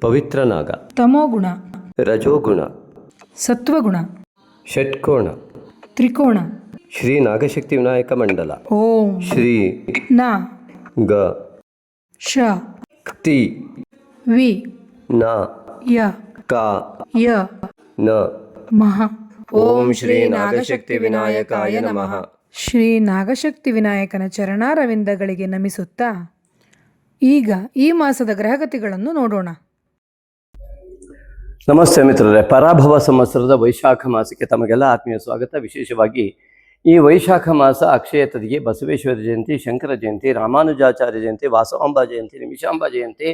ಪವಿತ್ರನಾಗ, ತಮೋಗುಣ, ರಜೋಗುಣ, ಸತ್ವಗುಣ, ಷಟ್ಕೋಣ, ತ್ರಿಕೋಣ. ಶ್ರೀ ನಾಗಶಕ್ತಿ ವಿನಾಯಕ ಮಂಡಲ. ಓಂ ಶ್ರೀ ನ ಗ ಶ ತಿ ವಿ ನ ಯ ಕ ಯ ನ. ಮಹ. ಓಂ ಶ್ರೀ ನಾಗಶಕ್ತಿ ವಿನಾಯಕಾಯ ನಮಃ. ಶ್ರೀ ನಾಗಶಕ್ತಿ ವಿನಾಯಕನ ಚರಣಾರವಿಂದಗಳಿಗೆ ನಮಿಸುತ್ತಾ ಈಗ ಈ ಮಾಸದ ಗ್ರಹಗತಿಗಳನ್ನು ನೋಡೋಣ. ನಮಸ್ತೆ ಮಿತ್ರರೇ, ಪರಾಭವ ಸಂವತ್ಸರದ ವೈಶಾಖ ಮಾಸಕ್ಕೆ ತಮಗೆಲ್ಲ ಆತ್ಮೀಯ ಸ್ವಾಗತ. ವಿಶೇಷವಾಗಿ ಈ ವೈಶಾಖ ಮಾಸ ಅಕ್ಷಯ ತದಿಗೆ ಬಸವೇಶ್ವರ ಜಯಂತಿ, ಶಂಕರ ಜಯಂತಿ, ರಾಮಾನುಜಾಚಾರ್ಯ ಜಯಂತಿ, ವಾಸವಾಂಬ ಜಯಂತಿ, ನಿಮಿಷಾಂಬ ಜಯಂತಿ,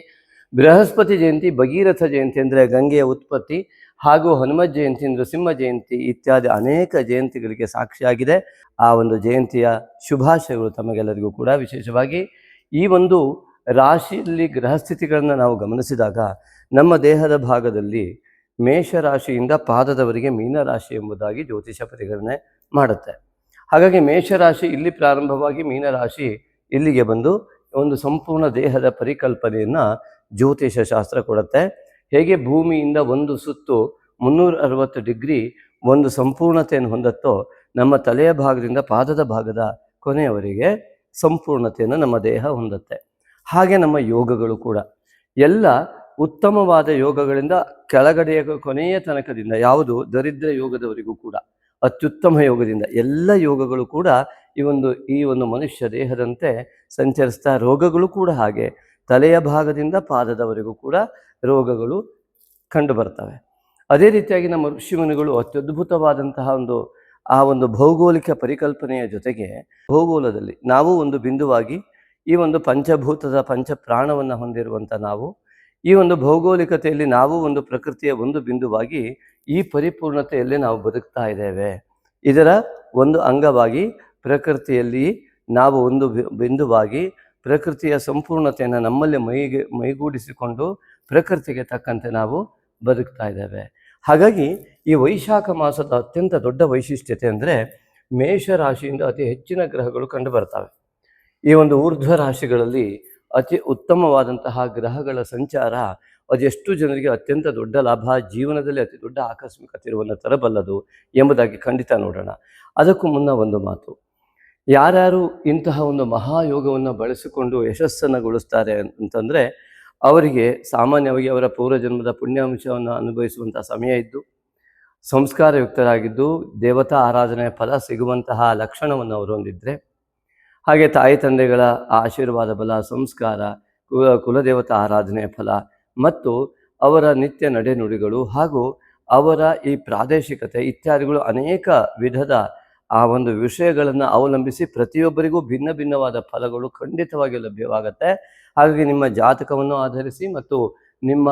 ಬೃಹಸ್ಪತಿ ಜಯಂತಿ, ಭಗೀರಥ ಜಯಂತಿ ಅಂದರೆ ಗಂಗೆಯ ಉತ್ಪತ್ತಿ, ಹಾಗೂ ಹನುಮತ್ ಜಯಂತಿ, ನೃಸಿಂಹ ಜಯಂತಿ ಇತ್ಯಾದಿ ಅನೇಕ ಜಯಂತಿಗಳಿಗೆ ಸಾಕ್ಷಿಯಾಗಿದೆ. ಆ ಒಂದು ಜಯಂತಿಯ ಶುಭಾಶಯಗಳು ತಮಗೆಲ್ಲರಿಗೂ ಕೂಡ. ವಿಶೇಷವಾಗಿ ಈ ಒಂದು ರಾಶಿಯಲ್ಲಿ ಗ್ರಹಸ್ಥಿತಿಗಳನ್ನು ನಾವು ಗಮನಿಸಿದಾಗ ನಮ್ಮ ದೇಹದ ಭಾಗದಲ್ಲಿ ಮೇಷರಾಶಿಯಿಂದ ಪಾದದವರೆಗೆ ಮೀನರಾಶಿ ಎಂಬುದಾಗಿ ಜ್ಯೋತಿಷ ಪರಿಗಣನೆ ಮಾಡುತ್ತೆ. ಹಾಗಾಗಿ ಮೇಷರಾಶಿ ಇಲ್ಲಿ ಪ್ರಾರಂಭವಾಗಿ ಮೀನರಾಶಿ ಇಲ್ಲಿಗೆ ಬಂದು ಒಂದು ಸಂಪೂರ್ಣ ದೇಹದ ಪರಿಕಲ್ಪನೆಯನ್ನು ಜ್ಯೋತಿಷ ಶಾಸ್ತ್ರ ಕೊಡುತ್ತೆ. ಹೇಗೆ ಭೂಮಿಯಿಂದ ಒಂದು ಸುತ್ತು 360 ಡಿಗ್ರಿ ಒಂದು ಸಂಪೂರ್ಣತೆಯನ್ನು ಹೊಂದತ್ತೋ, ನಮ್ಮ ತಲೆಯ ಭಾಗದಿಂದ ಪಾದದ ಭಾಗದ ಕೊನೆಯವರೆಗೆ ಸಂಪೂರ್ಣತೆಯನ್ನು ನಮ್ಮ ದೇಹ ಹೊಂದುತ್ತೆ. ಹಾಗೆ ನಮ್ಮ ಯೋಗಗಳು ಕೂಡ ಎಲ್ಲ ಉತ್ತಮವಾದ ಯೋಗಗಳಿಂದ ಕೆಳಗಡೆಯ ಕೊನೆಯ ತನಕದಿಂದ, ಯಾವುದು ದರಿದ್ರ ಯೋಗದವರೆಗೂ ಕೂಡ ಅತ್ಯುತ್ತಮ ಯೋಗದಿಂದ ಎಲ್ಲ ಯೋಗಗಳು ಕೂಡ ಈ ಒಂದು ಮನುಷ್ಯ ದೇಹದಂತೆ ಸಂಚರಿಸ್ತಾ, ರೋಗಗಳು ಕೂಡ ಹಾಗೆ ತಲೆಯ ಭಾಗದಿಂದ ಪಾದದವರೆಗೂ ಕೂಡ ರೋಗಗಳು ಕಂಡು ಬರ್ತವೆ. ಅದೇ ರೀತಿಯಾಗಿ ನಮ್ಮ ಋಷಿಮುನಿಗಳು ಅತ್ಯದ್ಭುತವಾದಂತಹ ಒಂದು ಭೌಗೋಳಿಕ ಪರಿಕಲ್ಪನೆಯ ಜೊತೆಗೆ ಭೌಗೋಳದಲ್ಲಿ ನಾವು ಒಂದು ಬಿಂದುವಾಗಿ ಈ ಒಂದು ಪಂಚಭೂತದ ಪಂಚಪ್ರಾಣವನ್ನು ಹೊಂದಿರುವಂಥ ನಾವು ಈ ಒಂದು ಭೌಗೋಳಿಕತೆಯಲ್ಲಿ ನಾವು ಒಂದು ಪ್ರಕೃತಿಯ ಒಂದು ಬಿಂದುವಾಗಿ ಈ ಪರಿಪೂರ್ಣತೆಯಲ್ಲಿ ನಾವು ಬದುಕ್ತಾ ಇದ್ದೇವೆ. ಇದರ ಒಂದು ಅಂಗವಾಗಿ ಪ್ರಕೃತಿಯಲ್ಲಿ ನಾವು ಒಂದು ಬಿಂದುವಾಗಿ ಪ್ರಕೃತಿಯ ಸಂಪೂರ್ಣತೆಯನ್ನು ನಮ್ಮಲ್ಲಿ ಮೈಗೂಡಿಸಿಕೊಂಡು ಪ್ರಕೃತಿಗೆ ತಕ್ಕಂತೆ ನಾವು ಬದುಕ್ತಾ ಇದ್ದೇವೆ. ಹಾಗಾಗಿ ಈ ವೈಶಾಖ ಮಾಸದ ಅತ್ಯಂತ ದೊಡ್ಡ ವೈಶಿಷ್ಟ್ಯತೆ ಅಂದರೆ ಮೇಷರಾಶಿಯಿಂದ ಅತಿ ಹೆಚ್ಚಿನ ಗ್ರಹಗಳು ಕಂಡು ಬರ್ತವೆ. ಈ ಒಂದು ಊರ್ಧ್ವ ರಾಶಿಗಳಲ್ಲಿ ಅತಿ ಉತ್ತಮವಾದಂತಹ ಗ್ರಹಗಳ ಸಂಚಾರ ಅದೆಷ್ಟು ಜನರಿಗೆ ಅತ್ಯಂತ ದೊಡ್ಡ ಲಾಭ, ಜೀವನದಲ್ಲಿ ಅತಿ ದೊಡ್ಡ ಆಕಸ್ಮಿಕ ತಿರುವನ್ನು ತರಬಲ್ಲದು ಎಂಬುದಾಗಿ ಖಂಡಿತ ನೋಡೋಣ. ಅದಕ್ಕೂ ಮುನ್ನ ಒಂದು ಮಾತು, ಯಾರ್ಯಾರು ಇಂತಹ ಒಂದು ಮಹಾಯೋಗವನ್ನು ಬಳಸಿಕೊಂಡು ಯಶಸ್ಸನ್ನುಗೊಳಿಸ್ತಾರೆ ಅಂತಂದರೆ ಅವರಿಗೆ ಸಾಮಾನ್ಯವಾಗಿ ಅವರ ಪೂರ್ವಜನ್ಮದ ಪುಣ್ಯಾಂಶವನ್ನು ಅನುಭವಿಸುವಂಥ ಸಮಯ ಇದ್ದು, ಸಂಸ್ಕಾರಯುಕ್ತರಾಗಿದ್ದು, ದೇವತಾ ಆರಾಧನೆಯ ಫಲ ಸಿಗುವಂತಹ ಲಕ್ಷಣವನ್ನು ಅವರು ಹೊಂದಿದ್ರೆ, ಹಾಗೆ ತಾಯಿ ತಂದೆಗಳ ಆಶೀರ್ವಾದ ಬಲ, ಸಂಸ್ಕಾರ, ಕುಲದೇವತಾ ಆರಾಧನೆಯ ಫಲ ಮತ್ತು ಅವರ ನಿತ್ಯ ನಡೆನುಡಿಗಳು ಹಾಗೂ ಅವರ ಈ ಪ್ರಾದೇಶಿಕತೆ ಇತ್ಯಾದಿಗಳು ಅನೇಕ ವಿಧದ ಆ ಒಂದು ವಿಷಯಗಳನ್ನು ಅವಲಂಬಿಸಿ ಪ್ರತಿಯೊಬ್ಬರಿಗೂ ಭಿನ್ನ ಭಿನ್ನವಾದ ಫಲಗಳು ಖಂಡಿತವಾಗಿ ಲಭ್ಯವಾಗುತ್ತೆ. ಹಾಗಾಗಿ ನಿಮ್ಮ ಜಾತಕವನ್ನು ಆಧರಿಸಿ ಮತ್ತು ನಿಮ್ಮ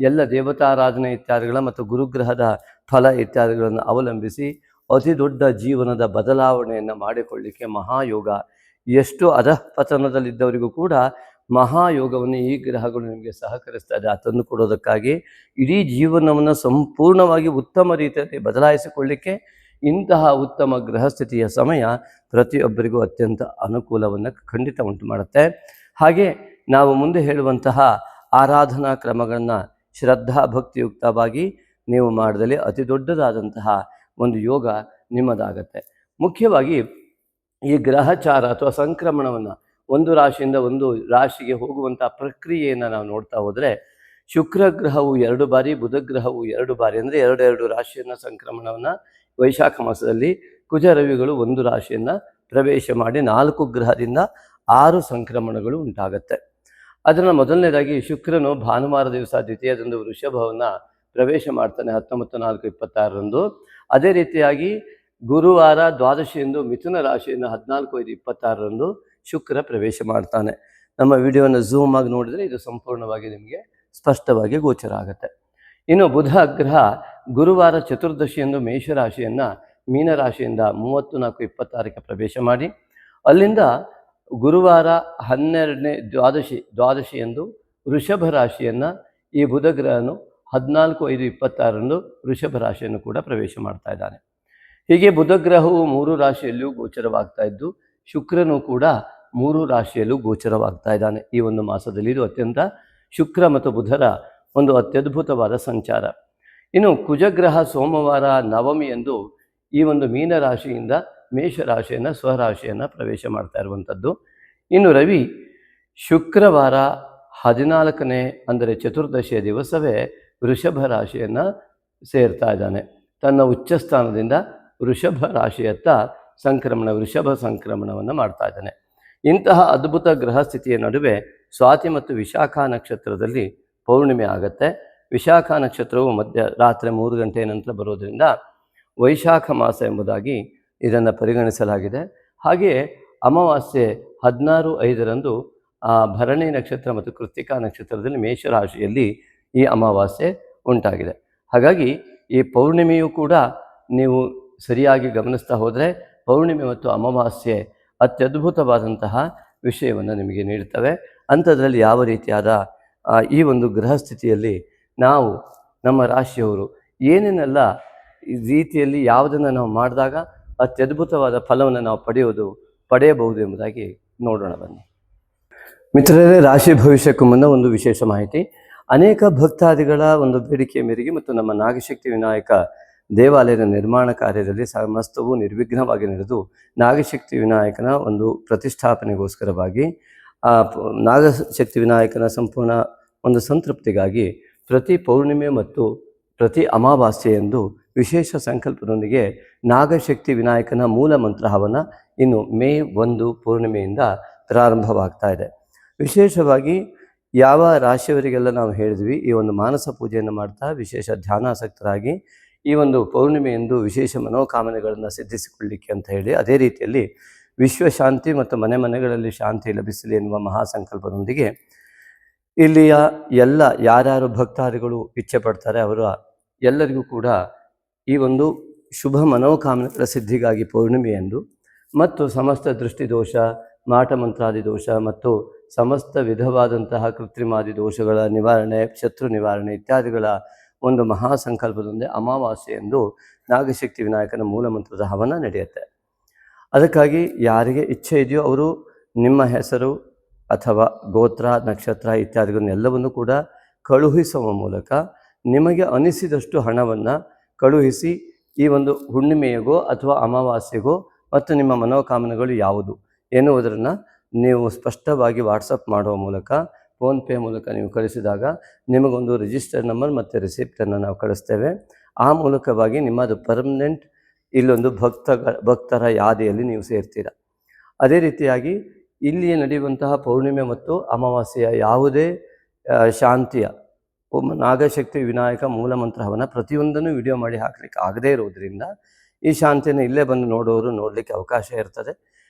ಎಲ್ಲ ದೇವತಾರಾಧನೆ ಇತ್ಯಾದಿಗಳ ಮತ್ತು ಗುರುಗ್ರಹದ ಫಲ ಇತ್ಯಾದಿಗಳನ್ನು ಅವಲಂಬಿಸಿ ಅತಿ ದೊಡ್ಡ ಜೀವನದ ಬದಲಾವಣೆಯನ್ನು ಮಾಡಿಕೊಳ್ಳಿಕ್ಕೆ ಮಹಾಯೋಗ, ಎಷ್ಟು ಅಧಃಪತನದಲ್ಲಿದ್ದವರಿಗೂ ಕೂಡ ಮಹಾಯೋಗವನ್ನು ಈ ಗ್ರಹಗಳು ನಿಮಗೆ ಸಹಕರಿಸ್ತಾ ಇದೆ. ತಂದು ಕೊಡೋದಕ್ಕಾಗಿ ಇಡೀ ಜೀವನವನ್ನು ಸಂಪೂರ್ಣವಾಗಿ ಉತ್ತಮ ರೀತಿಯಲ್ಲಿ ಬದಲಾಯಿಸಿಕೊಳ್ಳಿಕ್ಕೆ ಇಂತಹ ಉತ್ತಮ ಗ್ರಹಸ್ಥಿತಿಯ ಸಮಯ ಪ್ರತಿಯೊಬ್ಬರಿಗೂ ಅತ್ಯಂತ ಅನುಕೂಲವನ್ನು ಖಂಡಿತ ಉಂಟು ಮಾಡುತ್ತೆ. ಹಾಗೆ ನಾವು ಮುಂದೆ ಹೇಳುವಂತಹ ಆರಾಧನಾ ಕ್ರಮಗಳನ್ನು ಶ್ರದ್ಧಾ ಭಕ್ತಿಯುಕ್ತವಾಗಿ ನೀವು ಮಾಡಿದಲ್ಲಿ ಅತಿ ದೊಡ್ಡದಾದಂತಹ ಒಂದು ಯೋಗ ನಿಮ್ಮದಾಗತ್ತೆ. ಮುಖ್ಯವಾಗಿ ಈ ಗ್ರಹಚಾರ ಅಥವಾ ಸಂಕ್ರಮಣವನ್ನು ಒಂದು ರಾಶಿಯಿಂದ ಒಂದು ರಾಶಿಗೆ ಹೋಗುವಂಥ ಪ್ರಕ್ರಿಯೆಯನ್ನು ನಾವು ನೋಡ್ತಾ ಹೋದರೆ, ಶುಕ್ರ ಗ್ರಹವು 2 ಬಾರಿ, ಬುಧ ಗ್ರಹವು 2 ಬಾರಿ, ಅಂದರೆ 2 ರಾಶಿಯನ್ನು ಸಂಕ್ರಮಣವನ್ನು ವೈಶಾಖ ಮಾಸದಲ್ಲಿ, ಕುಜ ರವಿಗಳು 1 ರಾಶಿಯನ್ನು ಪ್ರವೇಶ ಮಾಡಿ 4 ಗ್ರಹದಿಂದ 6 ಸಂಕ್ರಮಣಗಳು ಉಂಟಾಗತ್ತೆ. ಅದನ್ನು ಮೊದಲನೇದಾಗಿ ಶುಕ್ರನು ಭಾನುವಾರ ದಿವಸ ದ್ವಿತೀಯದಂದು ವೃಷಭವನ್ನು ಪ್ರವೇಶ ಮಾಡ್ತಾನೆ 19/4/26. ಅದೇ ರೀತಿಯಾಗಿ ಗುರುವಾರ ದ್ವಾದಶಿಯಂದು ಮಿಥುನ ರಾಶಿಯನ್ನು 14/5/26 ಶುಕ್ರ ಪ್ರವೇಶ ಮಾಡ್ತಾನೆ. ನಮ್ಮ ವಿಡಿಯೋನ ಝೂಮ್ ಆಗಿ ನೋಡಿದರೆ ಇದು ಸಂಪೂರ್ಣವಾಗಿ ನಿಮಗೆ ಸ್ಪಷ್ಟವಾಗಿ ಗೋಚರ ಆಗುತ್ತೆ. ಇನ್ನು ಬುಧ ಗ್ರಹ ಗುರುವಾರ ಚತುರ್ದಶಿಯಂದು ಮೇಷರಾಶಿಯನ್ನು ಮೀನರಾಶಿಯಿಂದ 30/4/26 ಪ್ರವೇಶ ಮಾಡಿ, ಅಲ್ಲಿಂದ ಗುರುವಾರ 12ನೇ ದ್ವಾದಶಿಯಂದು ವೃಷಭ ರಾಶಿಯನ್ನು ಈ ಬುಧ ಗ್ರಹನು 14/5/26 ವೃಷಭ ರಾಶಿಯನ್ನು ಕೂಡ ಪ್ರವೇಶ ಮಾಡ್ತಾ ಇದ್ದಾನೆ. ಹೀಗೆ ಬುಧ ಗ್ರಹವು 3 ರಾಶಿಯಲ್ಲಿಯೂ ಗೋಚರವಾಗ್ತಾ ಇದ್ದು, ಶುಕ್ರನು ಕೂಡ 3 ರಾಶಿಯಲ್ಲೂ ಗೋಚರವಾಗ್ತಾ ಇದ್ದಾನೆ ಈ ಒಂದು ಮಾಸದಲ್ಲಿ. ಇದು ಅತ್ಯಂತ ಶುಕ್ರ ಮತ್ತು ಬುಧರ ಒಂದು ಅತ್ಯದ್ಭುತವಾದ ಸಂಚಾರ. ಇನ್ನು ಕುಜಗ್ರಹ ಸೋಮವಾರ ನವಮಿಯಂದು ಈ ಒಂದು ಮೀನರಾಶಿಯಿಂದ ಮೇಷರಾಶಿಯನ್ನು ಸ್ವರಾಶಿಯನ್ನು ಪ್ರವೇಶ ಮಾಡ್ತಾ ಇರುವಂಥದ್ದು. ಇನ್ನು ರವಿ ಶುಕ್ರವಾರ 14ನೇ ಅಂದರೆ ಚತುರ್ದಶಿಯ ದಿವಸವೇ ವೃಷಭ ರಾಶಿಯನ್ನು ಸೇರ್ತಾ ಇದ್ದಾನೆ. ತನ್ನ ಉಚ್ಚ ಸ್ಥಾನದಿಂದ ವೃಷಭ ರಾಶಿಯತ್ತ ವೃಷಭ ಸಂಕ್ರಮಣವನ್ನು ಮಾಡ್ತಾ ಇದ್ದಾನೆ. ಇಂತಹ ಅದ್ಭುತ ಗ್ರಹ ಸ್ಥಿತಿಯ ನಡುವೆ ಸ್ವಾತಿ ಮತ್ತು ವಿಶಾಖ ನಕ್ಷತ್ರದಲ್ಲಿ ಪೌರ್ಣಿಮೆ ಆಗುತ್ತೆ. ವಿಶಾಖ ನಕ್ಷತ್ರವು ರಾತ್ರಿ 3 ಗಂಟೆಯ ನಂತರ ಬರೋದರಿಂದ ವೈಶಾಖ ಮಾಸ ಎಂಬುದಾಗಿ ಇದನ್ನು ಪರಿಗಣಿಸಲಾಗಿದೆ. ಹಾಗೆಯೇ ಅಮಾವಾಸ್ಯೆ 16/5ರಂದು ಭರಣಿ ನಕ್ಷತ್ರ ಮತ್ತು ಕೃತ್ತಿಕಾ ನಕ್ಷತ್ರದಲ್ಲಿ ಮೇಷರಾಶಿಯಲ್ಲಿ ಈ ಅಮಾವಾಸ್ಯೆ ಉಂಟಾಗಿದೆ. ಹಾಗಾಗಿ ಈ ಪೌರ್ಣಿಮೆಯು ಕೂಡ ನೀವು ಸರಿಯಾಗಿ ಗಮನಿಸ್ತಾ ಹೋದರೆ ಪೌರ್ಣಿಮೆ ಮತ್ತು ಅಮಾವಾಸ್ಯೆ ಅತ್ಯದ್ಭುತವಾದಂತಹ ವಿಷಯವನ್ನು ನಿಮಗೆ ನೀಡುತ್ತವೆ. ಅಂಥದ್ರಲ್ಲಿ ಯಾವ ರೀತಿಯಾದ ಈ ಒಂದು ಗೃಹ ಸ್ಥಿತಿಯಲ್ಲಿ ನಾವು ನಮ್ಮ ರಾಶಿಯವರು ಏನೇನೆಲ್ಲ ರೀತಿಯಲ್ಲಿ ಯಾವುದನ್ನು ನಾವು ಮಾಡಿದಾಗ ಅತ್ಯದ್ಭುತವಾದ ಫಲವನ್ನು ನಾವು ಪಡೆಯಬಹುದು ಎಂಬುದಾಗಿ ನೋಡೋಣ ಬನ್ನಿ. ಮಿತ್ರರೇ, ರಾಶಿ ಭವಿಷ್ಯಕ್ಕೂ ಮುನ್ನ ಒಂದು ವಿಶೇಷ ಮಾಹಿತಿ. ಅನೇಕ ಭಕ್ತಾದಿಗಳ ಒಂದು ಬೇಡಿಕೆಯ ಮೇರೆಗೆ ಮತ್ತು ನಮ್ಮ ನಾಗಶಕ್ತಿ ವಿನಾಯಕ ದೇವಾಲಯದ ನಿರ್ಮಾಣ ಕಾರ್ಯದಲ್ಲಿ ಸಮಸ್ತವು ನಿರ್ವಿಘ್ನವಾಗಿ ನಡೆದು ನಾಗಶಕ್ತಿ ವಿನಾಯಕನ ಒಂದು ಪ್ರತಿಷ್ಠಾಪನೆಗೋಸ್ಕರವಾಗಿ ನಾಗಶಕ್ತಿ ವಿನಾಯಕನ ಸಂಪೂರ್ಣ ಒಂದು ಸಂತೃಪ್ತಿಗಾಗಿ ಪ್ರತಿ ಪೌರ್ಣಿಮೆ ಮತ್ತು ಪ್ರತಿ ಅಮಾವಾಸ್ಯೆಯಂದು ವಿಶೇಷ ಸಂಕಲ್ಪದೊಂದಿಗೆ ನಾಗಶಕ್ತಿ ವಿನಾಯಕನ ಮೂಲ ಮಂತ್ರ ಹವನ ಇನ್ನು ಮೇ 1 ಪೂರ್ಣಿಮೆಯಿಂದ ಪ್ರಾರಂಭವಾಗ್ತಾ ಇದೆ. ವಿಶೇಷವಾಗಿ ಯಾವ ರಾಶಿಯವರಿಗೆಲ್ಲ ನಾವು ಹೇಳಿದ್ವಿ ಈ ಒಂದು ಮಾನಸ ಪೂಜೆಯನ್ನು ಮಾಡ್ತಾ ವಿಶೇಷ ಧ್ಯಾನಾಸಕ್ತರಾಗಿ ಈ ಒಂದು ಪೌರ್ಣಿಮೆಯಂದು ವಿಶೇಷ ಮನೋಕಾಮನೆಗಳನ್ನು ಸಿದ್ಧಿಸಿಕೊಳ್ಳಲಿಕ್ಕೆ ಅಂತ ಹೇಳಿ, ಅದೇ ರೀತಿಯಲ್ಲಿ ವಿಶ್ವಶಾಂತಿ ಮತ್ತು ಮನೆಗಳಲ್ಲಿ ಶಾಂತಿ ಲಭಿಸಲಿ ಎನ್ನುವ ಮಹಾಸಂಕಲ್ಪದೊಂದಿಗೆ ಇಲ್ಲಿಯ ಎಲ್ಲ ಯಾರ್ಯಾರು ಭಕ್ತಾದಿಗಳು ಇಚ್ಛೆ ಪಡ್ತಾರೆ ಅವರ ಎಲ್ಲರಿಗೂ ಕೂಡ ಈ ಒಂದು ಶುಭ ಮನೋಕಾಮನೆಗಳ ಸಿದ್ಧಿಗಾಗಿ ಪೌರ್ಣಿಮೆಯಂದು ಮತ್ತು ಸಮಸ್ತ ದೃಷ್ಟಿದೋಷ, ಮಾಟಮಂತ್ರಾದಿ ದೋಷ ಮತ್ತು ಸಮಸ್ತ ವಿಧವಾದಂತಹ ಕೃತ್ರಿಮಾದಿ ದೋಷಗಳ ನಿವಾರಣೆ, ಶತ್ರು ನಿವಾರಣೆ ಇತ್ಯಾದಿಗಳ ಒಂದು ಮಹಾಸಂಕಲ್ಪದೊಂದಿಗೆ ಅಮಾವಾಸ್ಯೆಯಂದು ನಾಗಶಕ್ತಿ ವಿನಾಯಕನ ಮೂಲಮಂತ್ರದ ಹವನ ನಡೆಯುತ್ತೆ. ಅದಕ್ಕಾಗಿ ಯಾರಿಗೆ ಇಚ್ಛೆ ಇದೆಯೋ ಅವರು ನಿಮ್ಮ ಹೆಸರು ಅಥವಾ ಗೋತ್ರ, ನಕ್ಷತ್ರ ಇತ್ಯಾದಿಗಳನ್ನೆಲ್ಲವನ್ನು ಕೂಡ ಕಳುಹಿಸುವ ಮೂಲಕ ನಿಮಗೆ ಅನಿಸಿದಷ್ಟು ಹಣವನ್ನು ಕಳುಹಿಸಿ ಈ ಒಂದು ಹುಣ್ಣಿಮೆಯಗೋ ಅಥವಾ ಅಮಾವಾಸ್ಯೆಗೋ ಮತ್ತು ನಿಮ್ಮ ಮನೋಕಾಮನೆಗಳು ಯಾವುದು ಎನ್ನುವುದನ್ನು ನೀವು ಸ್ಪಷ್ಟವಾಗಿ ವಾಟ್ಸಪ್ ಮಾಡುವ ಮೂಲಕ, ಫೋನ್ಪೇ ಮೂಲಕ ನೀವು ಕಳಿಸಿದಾಗ ನಿಮಗೊಂದು ರಿಜಿಸ್ಟರ್ ನಂಬರ್ ಮತ್ತು ರಿಸಿಪ್ಟನ್ನು ನಾವು ಕಳಿಸ್ತೇವೆ. ಆ ಮೂಲಕವಾಗಿ ನಿಮ್ಮದು ಪರ್ಮನೆಂಟ್ ಇಲ್ಲೊಂದು ಭಕ್ತರ ಯಾದಿಯಲ್ಲಿ ನೀವು ಸೇರ್ತೀರ. ಅದೇ ರೀತಿಯಾಗಿ ಇಲ್ಲಿಯೇ ನಡೆಯುವಂತಹ ಪೌರ್ಣಿಮೆ ಮತ್ತು ಅಮಾವಾಸ್ಯೆಯ ಯಾವುದೇ ಶಾಂತಿಯ ನಾಗಶಕ್ತಿ ವಿನಾಯಕ ಮೂಲಮಂತ್ರ ಹವನ ಪ್ರತಿಯೊಂದನ್ನು ವಿಡಿಯೋ ಮಾಡಿ ಹಾಕಲಿಕ್ಕೆ ಆಗದೇ ಇರೋದರಿಂದ ಈ ಶಾಂತಿಯನ್ನು ಇಲ್ಲೇ ಬಂದು ನೋಡಲಿಕ್ಕೆ ಅವಕಾಶ ಇರ್ತದೆ.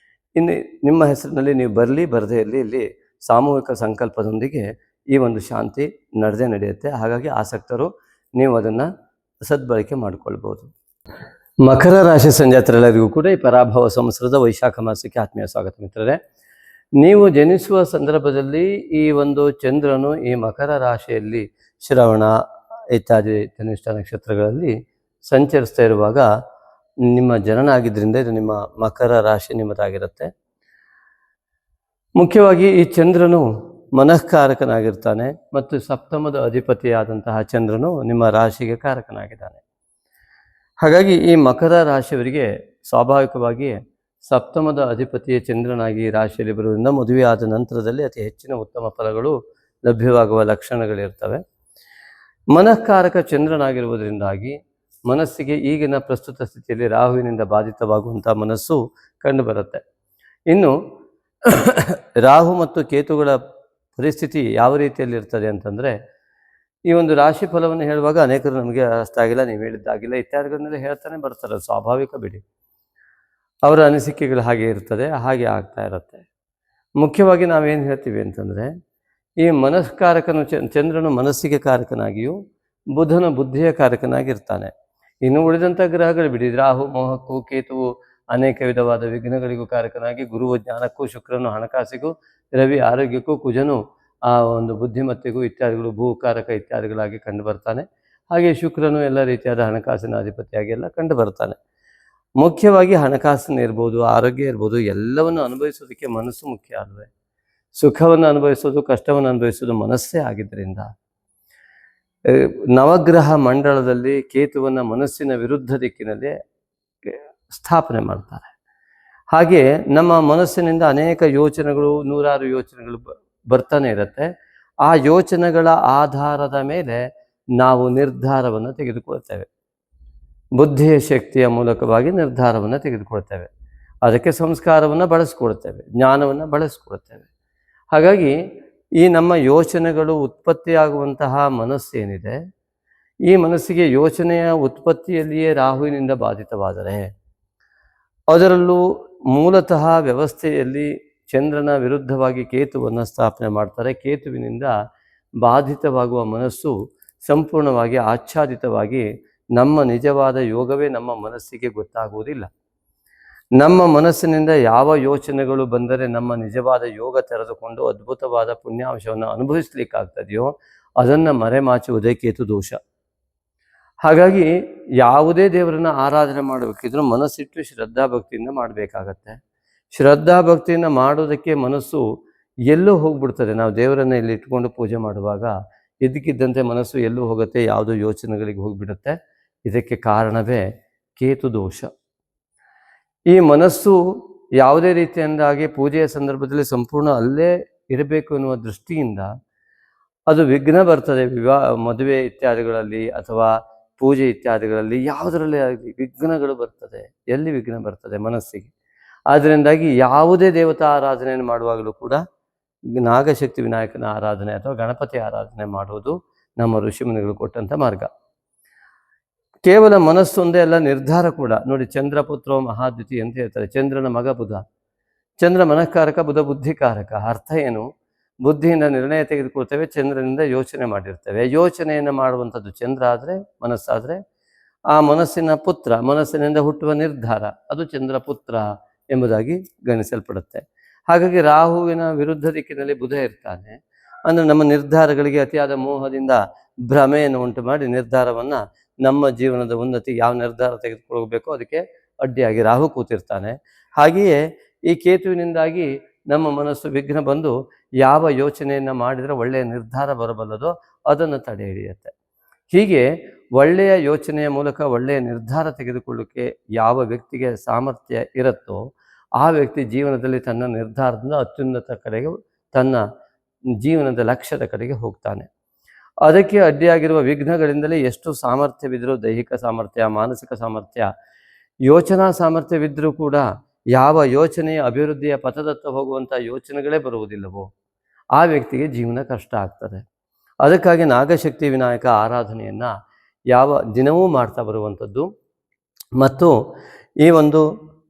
ಇನ್ನು ನಿಮ್ಮ ಹೆಸರಿನಲ್ಲಿ ನೀವು ಬರದೇ ಇರಲಿ, ಇಲ್ಲಿ ಸಾಮೂಹಿಕ ಸಂಕಲ್ಪದೊಂದಿಗೆ ಈ ಒಂದು ಶಾಂತಿ ನಡೆಯುತ್ತೆ. ಹಾಗಾಗಿ ಆಸಕ್ತರು ನೀವು ಅದನ್ನು ಸದ್ಬಳಕೆ ಮಾಡಿಕೊಳ್ಬೋದು. ಮಕರ ರಾಶಿ ಸಂಜಾತರೆಲ್ಲರಿಗೂ ಕೂಡ ಈ ಪರಾಭವ ಸಂವತ್ಸರದ ವೈಶಾಖ ಮಾಸಕ್ಕೆ ಆತ್ಮೀಯ ಸ್ವಾಗತ. ಮಿತ್ರರೇ, ನೀವು ಜನಿಸುವ ಸಂದರ್ಭದಲ್ಲಿ ಈ ಒಂದು ಚಂದ್ರನು ಈ ಮಕರ ರಾಶಿಯಲ್ಲಿ ಶ್ರವಣ ಇತ್ಯಾದಿ ಧನಿಷ್ಠ ನಕ್ಷತ್ರಗಳಲ್ಲಿ ಸಂಚರಿಸ್ತಾ ಇರುವಾಗ ನಿಮ್ಮ ಜನನ ಆಗಿದ್ದರಿಂದ ಇದು ನಿಮ್ಮ ಮಕರ ರಾಶಿ ನಿಮ್ಮದಾಗಿರುತ್ತೆ. ಮುಖ್ಯವಾಗಿ ಈ ಚಂದ್ರನು ಮನಃಕಾರಕನಾಗಿರ್ತಾನೆ ಮತ್ತು ಸಪ್ತಮದ ಅಧಿಪತಿಯಾದಂತಹ ಚಂದ್ರನು ನಿಮ್ಮ ರಾಶಿಗೆ ಕಾರಕನಾಗಿದ್ದಾನೆ. ಹಾಗಾಗಿ ಈ ಮಕರ ರಾಶಿಯವರಿಗೆ ಸ್ವಾಭಾವಿಕವಾಗಿ ಸಪ್ತಮದ ಅಧಿಪತಿಯ ಚಂದ್ರನಾಗಿ ರಾಶಿಯಲ್ಲಿ ಬರುವುದರಿಂದ ಮದುವೆಯಾದ ನಂತರದಲ್ಲಿ ಅತಿ ಹೆಚ್ಚಿನ ಉತ್ತಮ ಫಲಗಳು ಲಭ್ಯವಾಗುವ ಲಕ್ಷಣಗಳಿರ್ತವೆ. ಮನಃಕಾರಕ ಚಂದ್ರನಾಗಿರುವುದರಿಂದಾಗಿ ಮನಸ್ಸಿಗೆ ಈಗಿನ ಪ್ರಸ್ತುತ ಸ್ಥಿತಿಯಲ್ಲಿ ರಾಹುವಿನಿಂದ ಬಾಧಿತವಾಗುವಂಥ ಮನಸ್ಸು ಕಂಡುಬರುತ್ತೆ. ಇನ್ನು ರಾಹು ಮತ್ತು ಕೇತುಗಳ ಪರಿಸ್ಥಿತಿ ಯಾವ ರೀತಿಯಲ್ಲಿ ಇರ್ತದೆ ಅಂತಂದರೆ, ಈ ಒಂದು ರಾಶಿ ಫಲವನ್ನು ಹೇಳುವಾಗ ಅನೇಕರು ನಮಗೆ ಅರ್ಥ ಆಗಿಲ್ಲ, ನೀವು ಹೇಳಿದ್ದಾಗಿಲ್ಲ ಇತ್ಯಾದಿಗಳನ್ನೆಲ್ಲ ಹೇಳ್ತಾನೆ ಬರ್ತಾರೆ. ಸ್ವಾಭಾವಿಕ ಬಿಡಿ, ಅವರ ಅನಿಸಿಕೆಗಳು ಹಾಗೆ ಇರ್ತದೆ, ಹಾಗೆ ಆಗ್ತಾ ಇರುತ್ತೆ. ಮುಖ್ಯವಾಗಿ ನಾವೇನು ಹೇಳ್ತೀವಿ ಅಂತಂದರೆ, ಈ ಮನಸ್ಕಾರಕನು ಚಂದ್ರನು ಮನಸ್ಸಿಗೆ ಕಾರಕನಾಗಿಯೂ ಬುಧನು ಬುದ್ಧಿಯ ಕಾರಕನಾಗಿರ್ತಾನೆ. ಇನ್ನು ಉಳಿದಂಥ ಗ್ರಹಗಳು ಬಿಡಿ, ರಾಹು ಮೋಹಕ್ಕೂ, ಕೇತುವು ಅನೇಕ ವಿಧವಾದ ವಿಘ್ನಗಳಿಗೂ ಕಾರಕನಾಗಿ, ಗುರುವು ಜ್ಞಾನಕ್ಕೂ, ಶುಕ್ರನು ಹಣಕಾಸಿಗೂ, ರವಿ ಆರೋಗ್ಯಕ್ಕೂ, ಕುಜನು ಆ ಒಂದು ಬುದ್ಧಿಮತ್ತೆಗೂ ಇತ್ಯಾದಿಗಳು ಭೂಕಾರಕ ಇತ್ಯಾದಿಗಳಾಗಿ ಕಂಡು ಬರ್ತಾನೆ. ಹಾಗೆ ಶುಕ್ರನು ಎಲ್ಲ ರೀತಿಯಾದ ಹಣಕಾಸಿನ ಅಧಿಪತಿಯಾಗಿ ಎಲ್ಲ ಕಂಡು ಬರ್ತಾನೆ. ಮುಖ್ಯವಾಗಿ ಹಣಕಾಸಿನ ಇರ್ಬೋದು, ಆರೋಗ್ಯ ಇರ್ಬೋದು, ಎಲ್ಲವನ್ನು ಅನುಭವಿಸೋದಕ್ಕೆ ಮನಸ್ಸು ಮುಖ್ಯ ಅಲ್ವೇ. ಸುಖವನ್ನು ಅನುಭವಿಸೋದು, ಕಷ್ಟವನ್ನು ಅನುಭವಿಸೋದು ಮನಸ್ಸೇ ಆಗಿದ್ದರಿಂದ ನವಗ್ರಹ ಮಂಡಳದಲ್ಲಿ ಕೇತುವನ್ನು ಮನಸ್ಸಿನ ವಿರುದ್ಧ ದಿಕ್ಕಿನಲ್ಲಿ ಸ್ಥಾಪನೆ ಮಾಡ್ತಾರೆ. ಹಾಗೆ ನಮ್ಮ ಮನಸ್ಸಿನಿಂದ ಅನೇಕ ಯೋಚನೆಗಳು, ನೂರಾರು ಯೋಚನೆಗಳು ಬರ್ತಾನೆ ಇರುತ್ತೆ. ಆ ಯೋಚನೆಗಳ ಆಧಾರದ ಮೇಲೆ ನಾವು ನಿರ್ಧಾರವನ್ನು ತೆಗೆದುಕೊಳ್ತೇವೆ. ಬುದ್ಧಿಯ ಶಕ್ತಿಯ ಮೂಲಕವಾಗಿ ನಿರ್ಧಾರವನ್ನು ತೆಗೆದುಕೊಳ್ತೇವೆ. ಅದಕ್ಕೆ ಸಂಸ್ಕಾರವನ್ನು ಬಳಸ್ಕೊಳ್ತೇವೆ, ಜ್ಞಾನವನ್ನು ಬಳಸ್ಕೊಳ್ತೇವೆ. ಹಾಗಾಗಿ ಈ ನಮ್ಮ ಯೋಚನೆಗಳು ಉತ್ಪತ್ತಿಯಾಗುವಂತಹ ಮನಸ್ಸೇನಿದೆ, ಈ ಮನಸ್ಸಿಗೆ ಯೋಚನೆಯ ಉತ್ಪತ್ತಿಯಲ್ಲಿಯೇ ರಾಹುವಿನಿಂದ ಬಾಧಿತವಾದರೆ, ಅದರಲ್ಲೂ ಮೂಲತಃ ವ್ಯವಸ್ಥೆಯಲ್ಲಿ ಚಂದ್ರನ ವಿರುದ್ಧವಾಗಿ ಕೇತುವನ್ನು ಸ್ಥಾಪನೆ ಮಾಡ್ತಾರೆ. ಕೇತುವಿನಿಂದ ಬಾಧಿತವಾಗುವ ಮನಸ್ಸು ಸಂಪೂರ್ಣವಾಗಿ ಆಚ್ಛಾದಿತವಾಗಿ ನಮ್ಮ ನಿಜವಾದ ಯೋಗವೇ ನಮ್ಮ ಮನಸ್ಸಿಗೆ ಗೊತ್ತಾಗುವುದಿಲ್ಲ. ನಮ್ಮ ಮನಸ್ಸಿನಿಂದ ಯಾವ ಯೋಚನೆಗಳು ಬಂದರೆ ನಮ್ಮ ನಿಜವಾದ ಯೋಗ ತೆರೆದುಕೊಂಡು ಅದ್ಭುತವಾದ ಪುಣ್ಯಾಂಶವನ್ನು ಅನುಭವಿಸ್ಲಿಕ್ಕಾಗ್ತದೆಯೋ ಅದನ್ನು ಮರೆಮಾಚುವುದೇ ಕೇತು ದೋಷ. ಹಾಗಾಗಿ ಯಾವುದೇ ದೇವರನ್ನ ಆರಾಧನೆ ಮಾಡಬೇಕಿದ್ರೂ ಮನಸ್ಸಿಟ್ಟು ಶ್ರದ್ಧಾಭಕ್ತಿಯಿಂದ ಮಾಡಬೇಕಾಗತ್ತೆ. ಶ್ರದ್ಧಾಭಕ್ತಿಯಿಂದ ಮಾಡೋದಕ್ಕೆ ಮನಸ್ಸು ಎಲ್ಲೂ ಹೋಗ್ಬಿಡ್ತದೆ. ನಾವು ದೇವರನ್ನ ಇಲ್ಲಿ ಇಟ್ಕೊಂಡು ಪೂಜೆ ಮಾಡುವಾಗ ಇದ್ದಕ್ಕಿದ್ದಂತೆ ಮನಸ್ಸು ಎಲ್ಲೂ ಹೋಗುತ್ತೆ, ಯಾವುದೋ ಯೋಚನೆಗಳಿಗೆ ಹೋಗಿಬಿಡುತ್ತೆ. ಇದಕ್ಕೆ ಕಾರಣವೇ ಕೇತು ದೋಷ. ಈ ಮನಸ್ಸು ಯಾವುದೇ ರೀತಿಯಿಂದಾಗಿ ಪೂಜೆಯ ಸಂದರ್ಭದಲ್ಲಿ ಸಂಪೂರ್ಣ ಅಲ್ಲೇ ಇರಬೇಕು ಎನ್ನುವ ದೃಷ್ಟಿಯಿಂದ ಅದು ವಿಘ್ನ ಬರ್ತದೆ. ಮದುವೆ ಇತ್ಯಾದಿಗಳಲ್ಲಿ ಅಥವಾ ಪೂಜೆ ಇತ್ಯಾದಿಗಳಲ್ಲಿ ಯಾವುದರಲ್ಲೇ ಆಗಲಿ ವಿಘ್ನಗಳು ಬರ್ತದೆ. ಎಲ್ಲಿ ವಿಘ್ನ ಬರ್ತದೆ? ಮನಸ್ಸಿಗೆ. ಆದ್ದರಿಂದಾಗಿ ಯಾವುದೇ ದೇವತಾ ಆರಾಧನೆಯನ್ನು ಮಾಡುವಾಗಲೂ ಕೂಡ ನಾಗಶಕ್ತಿ ವಿನಾಯಕನ ಆರಾಧನೆ ಅಥವಾ ಗಣಪತಿ ಆರಾಧನೆ ಮಾಡುವುದು ನಮ್ಮ ಋಷಿಮುನಿಗಳು ಕೊಟ್ಟಂಥ ಮಾರ್ಗ. ಕೇವಲ ಮನಸ್ಸೊಂದೇ ಅಲ್ಲ, ನಿರ್ಧಾರ ಕೂಡ. ನೋಡಿ, ಚಂದ್ರಪುತ್ರ ಮಹಾದ್ಯುತಿ ಅಂತ ಹೇಳ್ತಾರೆ. ಚಂದ್ರನ ಮಗ ಬುಧ. ಚಂದ್ರ ಮನಃಕಾರಕ, ಬುಧ ಬುದ್ಧಿಕಾರಕ. ಅರ್ಥ ಏನು? ಬುದ್ಧಿಯಿಂದ ನಿರ್ಣಯ ತೆಗೆದುಕೊಳ್ತೇವೆ, ಚಂದ್ರನಿಂದ ಯೋಚನೆ ಮಾಡಿರ್ತೇವೆ. ಯೋಚನೆಯನ್ನು ಮಾಡುವಂಥದ್ದು ಚಂದ್ರ ಆದರೆ, ಮನಸ್ಸಾದರೆ ಆ ಮನಸ್ಸಿನ ಪುತ್ರ, ಮನಸ್ಸಿನಿಂದ ಹುಟ್ಟುವ ನಿರ್ಧಾರ ಅದು ಚಂದ್ರಪುತ್ರ ಎಂಬುದಾಗಿ ಗಣಿಸಲ್ಪಡುತ್ತೆ. ಹಾಗಾಗಿ ರಾಹುವಿನ ವಿರುದ್ಧ ದಿಕ್ಕಿನಲ್ಲಿ ಬುಧ ಇರ್ತಾನೆ. ಅಂದರೆ ನಮ್ಮ ನಿರ್ಧಾರಗಳಿಗೆ ಅತಿಯಾದ ಮೋಹದಿಂದ ಭ್ರಮೆಯನ್ನು ಉಂಟು ಮಾಡಿ ನಿರ್ಧಾರವನ್ನು ನಮ್ಮ ಜೀವನದ ಉನ್ನತಿಗೆ ಯಾವ ನಿರ್ಧಾರ ತೆಗೆದುಕೊಳ್ಬೇಕೋ ಅದಕ್ಕೆ ಅಡ್ಡಿಯಾಗಿ ರಾಹು ಕೂತಿರ್ತಾನೆ. ಹಾಗೆಯೇ ಈ ಕೇತುವಿನಿಂದಾಗಿ ನಮ್ಮ ಮನಸ್ಸು ವಿಘ್ನ ಬಂದು ಯಾವ ಯೋಚನೆಯನ್ನು ಮಾಡಿದರೆ ಒಳ್ಳೆಯ ನಿರ್ಧಾರ ಬರಬಲ್ಲದೋ ಅದನ್ನು ತಡೆ ಹಿಡಿಯುತ್ತೆ. ಹೀಗೆ ಒಳ್ಳೆಯ ಯೋಚನೆಯ ಮೂಲಕ ಒಳ್ಳೆಯ ನಿರ್ಧಾರ ತೆಗೆದುಕೊಳ್ಳೋಕ್ಕೆ ಯಾವ ವ್ಯಕ್ತಿಗೆ ಸಾಮರ್ಥ್ಯ ಇರುತ್ತೋ ಆ ವ್ಯಕ್ತಿ ಜೀವನದಲ್ಲಿ ತನ್ನ ನಿರ್ಧಾರದಿಂದ ಅತ್ಯುನ್ನತ ಕಡೆಗೆ, ತನ್ನ ಜೀವನದ ಲಕ್ಷ್ಯದ ಕಡೆಗೆ ಹೋಗ್ತಾನೆ. ಅದಕ್ಕೆ ಅಡ್ಡಿಯಾಗಿರುವ ವಿಘ್ನಗಳಿಂದಲೇ ಎಷ್ಟು ಸಾಮರ್ಥ್ಯವಿದ್ದರೂ, ದೈಹಿಕ ಸಾಮರ್ಥ್ಯ, ಮಾನಸಿಕ ಸಾಮರ್ಥ್ಯ, ಯೋಚನಾ ಸಾಮರ್ಥ್ಯವಿದ್ದರೂ ಕೂಡ ಯಾವ ಯೋಚನೆಯ ಅಭಿವೃದ್ಧಿಯ ಪಥದತ್ತ ಹೋಗುವಂಥ ಯೋಚನೆಗಳೇ ಬರುವುದಿಲ್ಲವೋ ಆ ವ್ಯಕ್ತಿಗೆ ಜೀವನ ಕಷ್ಟ ಆಗ್ತದೆ. ಅದಕ್ಕಾಗಿ ನಾಗಶಕ್ತಿ ವಿನಾಯಕ ಆರಾಧನೆಯನ್ನು ಯಾವ ದಿನವೂ ಮಾಡ್ತಾ ಬರುವಂಥದ್ದು ಮತ್ತು ಈ ಒಂದು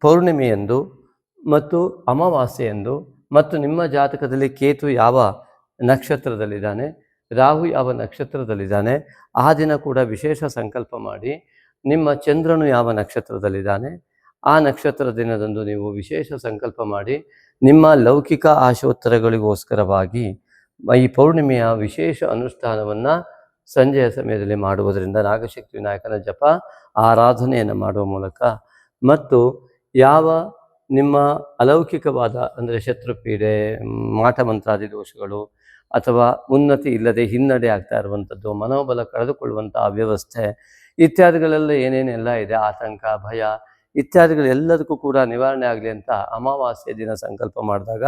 ಪೌರ್ಣಿಮೆಯಂದು ಮತ್ತು ಅಮಾವಾಸ್ಯೆಯಂದು ಮತ್ತು ನಿಮ್ಮ ಜಾತಕದಲ್ಲಿ ಕೇತು ಯಾವ ನಕ್ಷತ್ರದಲ್ಲಿದ್ದಾನೆ, ರಾಹು ಯಾವ ನಕ್ಷತ್ರದಲ್ಲಿದ್ದಾನೆ ಆ ದಿನ ಕೂಡ ವಿಶೇಷ ಸಂಕಲ್ಪ ಮಾಡಿ, ನಿಮ್ಮ ಚಂದ್ರನು ಯಾವ ನಕ್ಷತ್ರದಲ್ಲಿದ್ದಾನೆ ಆ ನಕ್ಷತ್ರ ದಿನದಂದು ನೀವು ವಿಶೇಷ ಸಂಕಲ್ಪ ಮಾಡಿ ನಿಮ್ಮ ಲೌಕಿಕ ಆಶೋತ್ತರಗಳಿಗೋಸ್ಕರವಾಗಿ ಈ ಪೌರ್ಣಿಮೆಯ ವಿಶೇಷ ಅನುಷ್ಠಾನವನ್ನು ಸಂಜೆಯ ಸಮಯದಲ್ಲಿ ಮಾಡುವುದರಿಂದ, ನಾಗಶಕ್ತಿ ವಿನಾಯಕನ ಜಪ ಆರಾಧನೆಯನ್ನು ಮಾಡುವ ಮೂಲಕ ಮತ್ತು ಯಾವ ನಿಮ್ಮ ಅಲೌಕಿಕವಾದ ಅಂದರೆ ಶತ್ರುಪೀಡೆ, ಮಾಟಮಂತ್ರಾದಿ ದೋಷಗಳು ಅಥವಾ ಉನ್ನತಿ ಇಲ್ಲದೆ ಹಿನ್ನಡೆ ಆಗ್ತಾ ಇರುವಂಥದ್ದು, ಮನೋಬಲ ಕಳೆದುಕೊಳ್ಳುವಂಥ ಅವ್ಯವಸ್ಥೆ ಇತ್ಯಾದಿಗಳೆಲ್ಲ ಏನೇನೆಲ್ಲ ಇದೆ, ಆತಂಕ, ಭಯ ಇತ್ಯಾದಿಗಳೆಲ್ಲದಕ್ಕೂ ಕೂಡ ನಿವಾರಣೆ ಆಗಲಿ ಅಂತ ಅಮಾವಾಸ್ಯೆ ದಿನ ಸಂಕಲ್ಪ ಮಾಡಿದಾಗ